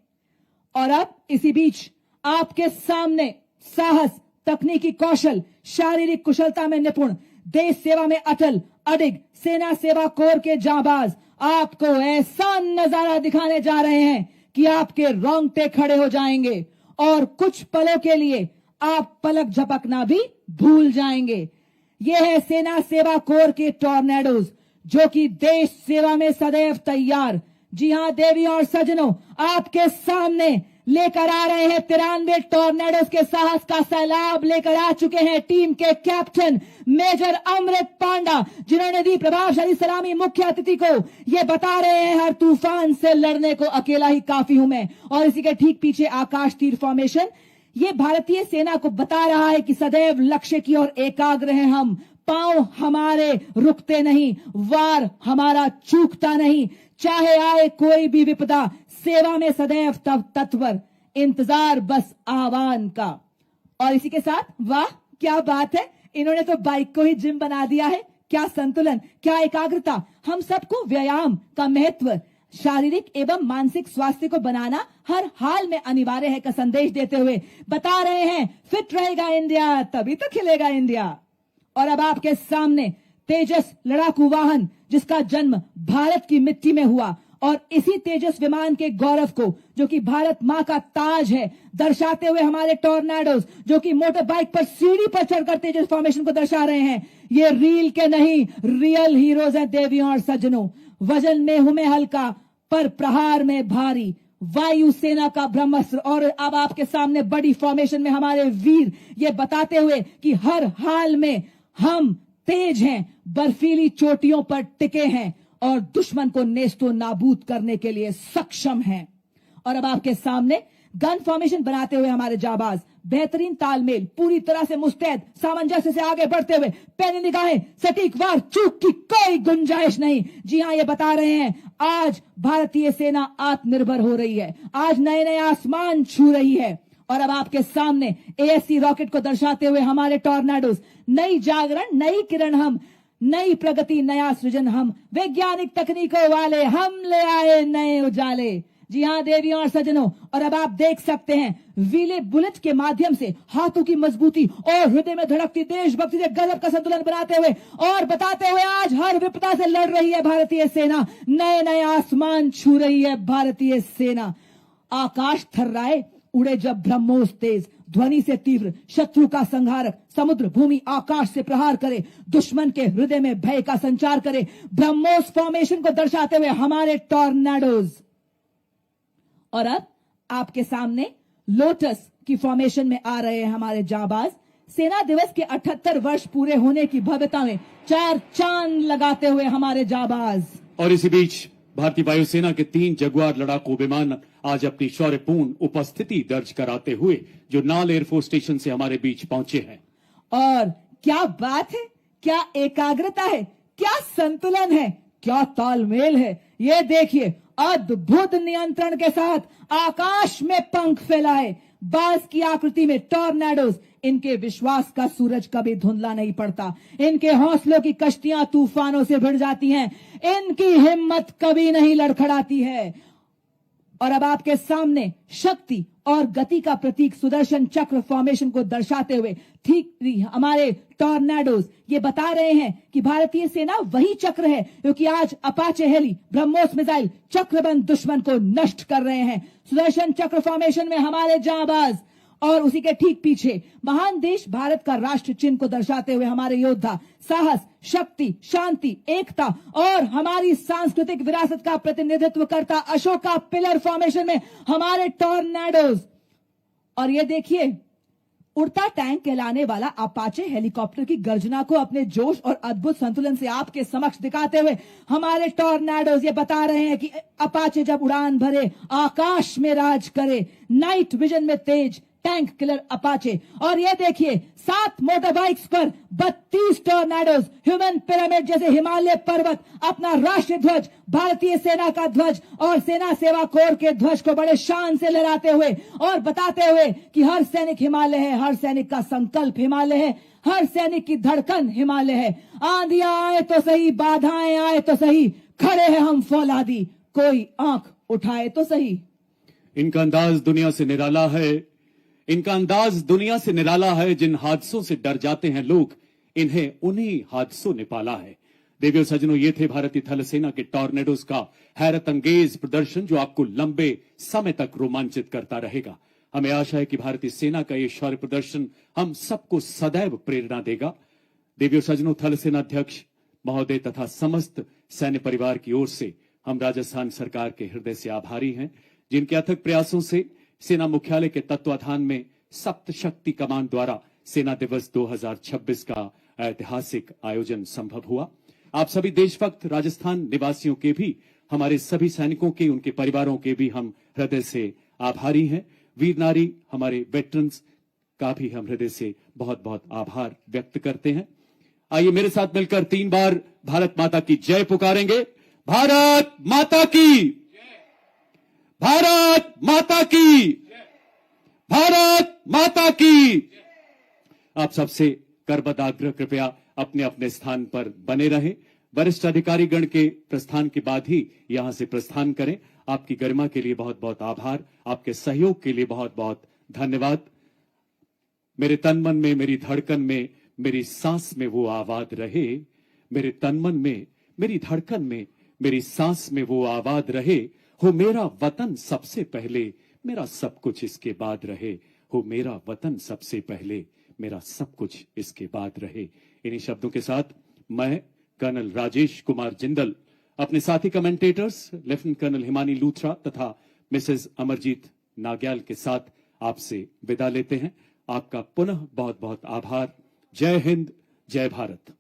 और अब इसी बीच आपके सामने साहस, तकनीकी कौशल, शारीरिक कुशलता में निपुण, देश सेवा में अटल अडिग सेना सेवा कोर के जांबाज आपको ऐसा नजारा दिखाने जा रहे हैं कि आपके रोंगटे खड़े हो जाएंगे और कुछ पलों के लिए आप पलक झपकना भी भूल जाएंगे। ये है सेना सेवा कोर के टॉर्नेडोज, जो कि देश सेवा में सदैव तैयार। जी हां देवी और सज्जनों, आपके सामने लेकर आ रहे हैं 93 टॉर्नेडोज के साहस का सैलाब लेकर आ चुके हैं टीम के कैप्टन मेजर अमृत पांडा, जिन्होंने दी प्रभावशाली सलामी मुख्य अतिथि को। ये बता रहे हैं हर तूफान से लड़ने को अकेला ही काफी हूं मैं। और इसी के ठीक पीछे आकाश तीर फॉर्मेशन, ये भारतीय सेना को बता रहा है कि सदैव लक्ष्य की ओर एकाग्र हैं हम। पांव हमारे रुकते नहीं, वार हमारा चूकता नहीं, चाहे आए कोई भी विपदा, सेवा में सदैव तब तत्पर, इंतजार बस आह्वान का। और इसी के साथ वाह क्या बात है, इन्होंने तो बाइक को ही जिम बना दिया है। क्या संतुलन, क्या एकाग्रता। हम सबको व्यायाम का महत्व, शारीरिक एवं मानसिक स्वास्थ्य को बनाना हर हाल में अनिवार्य है का संदेश देते हुए बता रहे हैं फिट रहेगा इंडिया तभी तो खिलेगा इंडिया। और अब आपके सामने तेजस लड़ाकू वाहन, जिसका जन्म भारत की मिट्टी में हुआ, और इसी तेजस विमान के गौरव को, जो कि भारत मां का ताज है, दर्शाते हुए हमारे टॉर्नेडोज, जो कि मोटर बाइक पर सीढ़ी पर चढ़कर तेजस फॉर्मेशन को दर्शा रहे हैं। ये रील के नहीं, रियल हीरोज हैं देवियों और सज्जनों। वजन में हूं मैं हल्का, पर प्रहार में भारी, वायु सेना का ब्रह्मास्त्र। और अब आपके सामने बड़ी फॉर्मेशन में हमारे वीर, ये बताते हुए कि हर हाल में हम तेज हैं, बर्फीली चोटियों पर टिके हैं और दुश्मन को नेस्तो नाबूद करने के लिए सक्षम हैं। और अब आपके सामने गन फॉर्मेशन बनाते हुए हमारे जाबाज, बेहतरीन तालमेल, पूरी तरह से मुस्तैद, सामंजस्य से आगे बढ़ते हुए, पैनी निगाहें, सटीक वार, चूक की कोई गुंजाइश नहीं। जी हां, ये बता रहे हैं आज भारतीय सेना आत्मनिर्भर हो रही है, आज नए नए आसमान छू रही है। और अब आपके सामने एएससी रॉकेट को दर्शाते हुए हमारे टॉर्नेडोज, नई जागरण, नई किरण हम, नई प्रगति, नया सृजन हम, वैज्ञानिक तकनीकों वाले हम ले आए नए उजाले। जी हां देवियों और सज्जनों, और अब आप देख सकते हैं व्हीले बुलेट के माध्यम से हाथों की मजबूती और हृदय में धड़कती देशभक्ति से गजब का संतुलन बनाते हुए और बताते हुए आज हर विपदा से लड़ रही है भारतीय सेना, नए नए आसमान छू रही है भारतीय सेना। आकाश थर्राए, उड़े जब ब्रह्मोस तेज, ध्वनि से तीव्र, शत्रु का संहारक, समुद्र भूमि आकाश से प्रहार करे, दुश्मन के हृदय में भय का संचार करे, ब्रह्मोस फॉर्मेशन को दर्शाते हुए हमारे टॉर्नेडोज। और अब आपके सामने लोटस की फॉर्मेशन में आ रहे हैं हमारे जाबाज, सेना दिवस के 78 वर्ष पूरे होने की भव्यता में चार चांद लगाते हुए हमारे जाबाज। और इसी बीच भारतीय वायुसेना के 3 जगुआर लड़ाकू विमान आज अपनी शौर्यपूर्ण उपस्थिति दर्ज कराते हुए जो नाल एयरफोर्स स्टेशन से हमारे बीच पहुंचे हैं। और क्या बात है, क्या एकाग्रता है, क्या संतुलन है, क्या तालमेल है। ये देखिए, अद्भुत नियंत्रण के साथ आकाश में पंख फैलाए, बाज की आकृति में टॉर्नेडोज, इनके विश्वास का सूरज कभी धुंधला नहीं पड़ता, इनके हौसलों की कश्तियां तूफानों से भिड़ जाती हैं, इनकी हिम्मत कभी नहीं लड़खड़ाती है। और अब आपके सामने शक्ति और गति का प्रतीक सुदर्शन चक्र फॉर्मेशन को दर्शाते हुए ठीक हमारे टॉर्नेडोज ये बता रहे हैं कि भारतीय सेना वही चक्र है क्योंकि आज अपाचे हेली, ब्रह्मोस मिसाइल चक्रबंद दुश्मन को नष्ट कर रहे हैं। सुदर्शन चक्र फॉर्मेशन में हमारे जांबाज और उसी के ठीक पीछे महान देश भारत का राष्ट्र चिन्ह को दर्शाते हुए हमारे योद्धा, साहस, शक्ति, शांति, एकता और हमारी सांस्कृतिक विरासत का प्रतिनिधित्व करता अशोका पिलर फॉर्मेशन में हमारे टॉर्नेडोज। और ये देखिए, उड़ता टैंक कहलाने वाला अपाचे हेलीकॉप्टर की गर्जना को अपने जोश और अद्भुत संतुलन से आपके समक्ष दिखाते हुए हमारे टॉर्नेडोज ये बता रहे हैं कि अपाचे जब उड़ान भरे आकाश में राज करे, नाइट विजन में तेज, टैंक किलर अपाचे। और ये देखिए, 7 मोटर बाइक्स पर 32 टॉर्नेडोज, ह्यूमन पिरामिड जैसे हिमालय पर्वत, अपना राष्ट्रीय ध्वज, भारतीय सेना का ध्वज और सेना सेवा कोर के ध्वज को बड़े शान से लहराते हुए और बताते हुए कि हर सैनिक हिमालय है, हर सैनिक का संकल्प हिमालय है, हर सैनिक की धड़कन हिमालय है। आंधियां आए तो सही, बाधाएं आए तो सही, खड़े हैं हम फौलादी, कोई आंख उठाए तो सही। इनका अंदाज दुनिया से निराला है, इनका अंदाज दुनिया से निराला है। जिन हादसों से डर जाते हैं लोग, इन्हें उन्हीं हादसों ने पाला है। देवियों सज्जनों, ये थे भारतीय थल सेना के टॉर्नेडोज का हैरत अंगेज प्रदर्शन जो आपको लंबे समय तक रोमांचित करता रहेगा। हमें आशा है कि भारतीय सेना का ये शौर्य प्रदर्शन हम सबको सदैव प्रेरणा देगा। देवियों सज्जनों, थल सेना अध्यक्ष महोदय तथा समस्त सैन्य परिवार की ओर से हम राजस्थान सरकार के हृदय से आभारी हैं, जिनके अथक प्रयासों से सेना मुख्यालय के तत्वाधान में सप्त शक्ति कमान द्वारा सेना दिवस 2026 का ऐतिहासिक आयोजन संभव हुआ। आप सभी देशभक्त राजस्थान निवासियों के भी, हमारे सभी सैनिकों के, उनके परिवारों के भी हम हृदय से आभारी हैं। वीर नारी हमारे वेटरन्स का भी हम हृदय से बहुत बहुत आभार व्यक्त करते हैं। आइए मेरे साथ मिलकर 3 बार भारत माता की जय पुकारेंगे। भारत माता की, भारत माता की, भारत माता की। आप सबसे करबद्ध कृपया अपने अपने स्थान पर बने रहें। वरिष्ठ अधिकारी गण के प्रस्थान के बाद ही यहां से प्रस्थान करें। आपकी गरिमा के लिए बहुत बहुत आभार, आपके सहयोग के लिए बहुत बहुत धन्यवाद। मेरे तन मन में, मेरी धड़कन में, मेरी सांस में वो आवाज रहे। मेरे तन मन में, मेरी धड़कन में, मेरी सांस में वो आवाज रहे। हो मेरा वतन सबसे पहले, मेरा सब कुछ इसके बाद रहे। हो मेरा वतन सबसे पहले, मेरा सब कुछ इसके बाद रहे। इन्हीं शब्दों के साथ मैं कर्नल राजेश कुमार जिंदल अपने साथी commentators lieutenant colonel Himani Luthra तथा मिसेस अमरजीत नाग्याल के साथ आपसे विदा लेते हैं। आपका पुनः बहुत बहुत आभार। जय हिंद, जय भारत।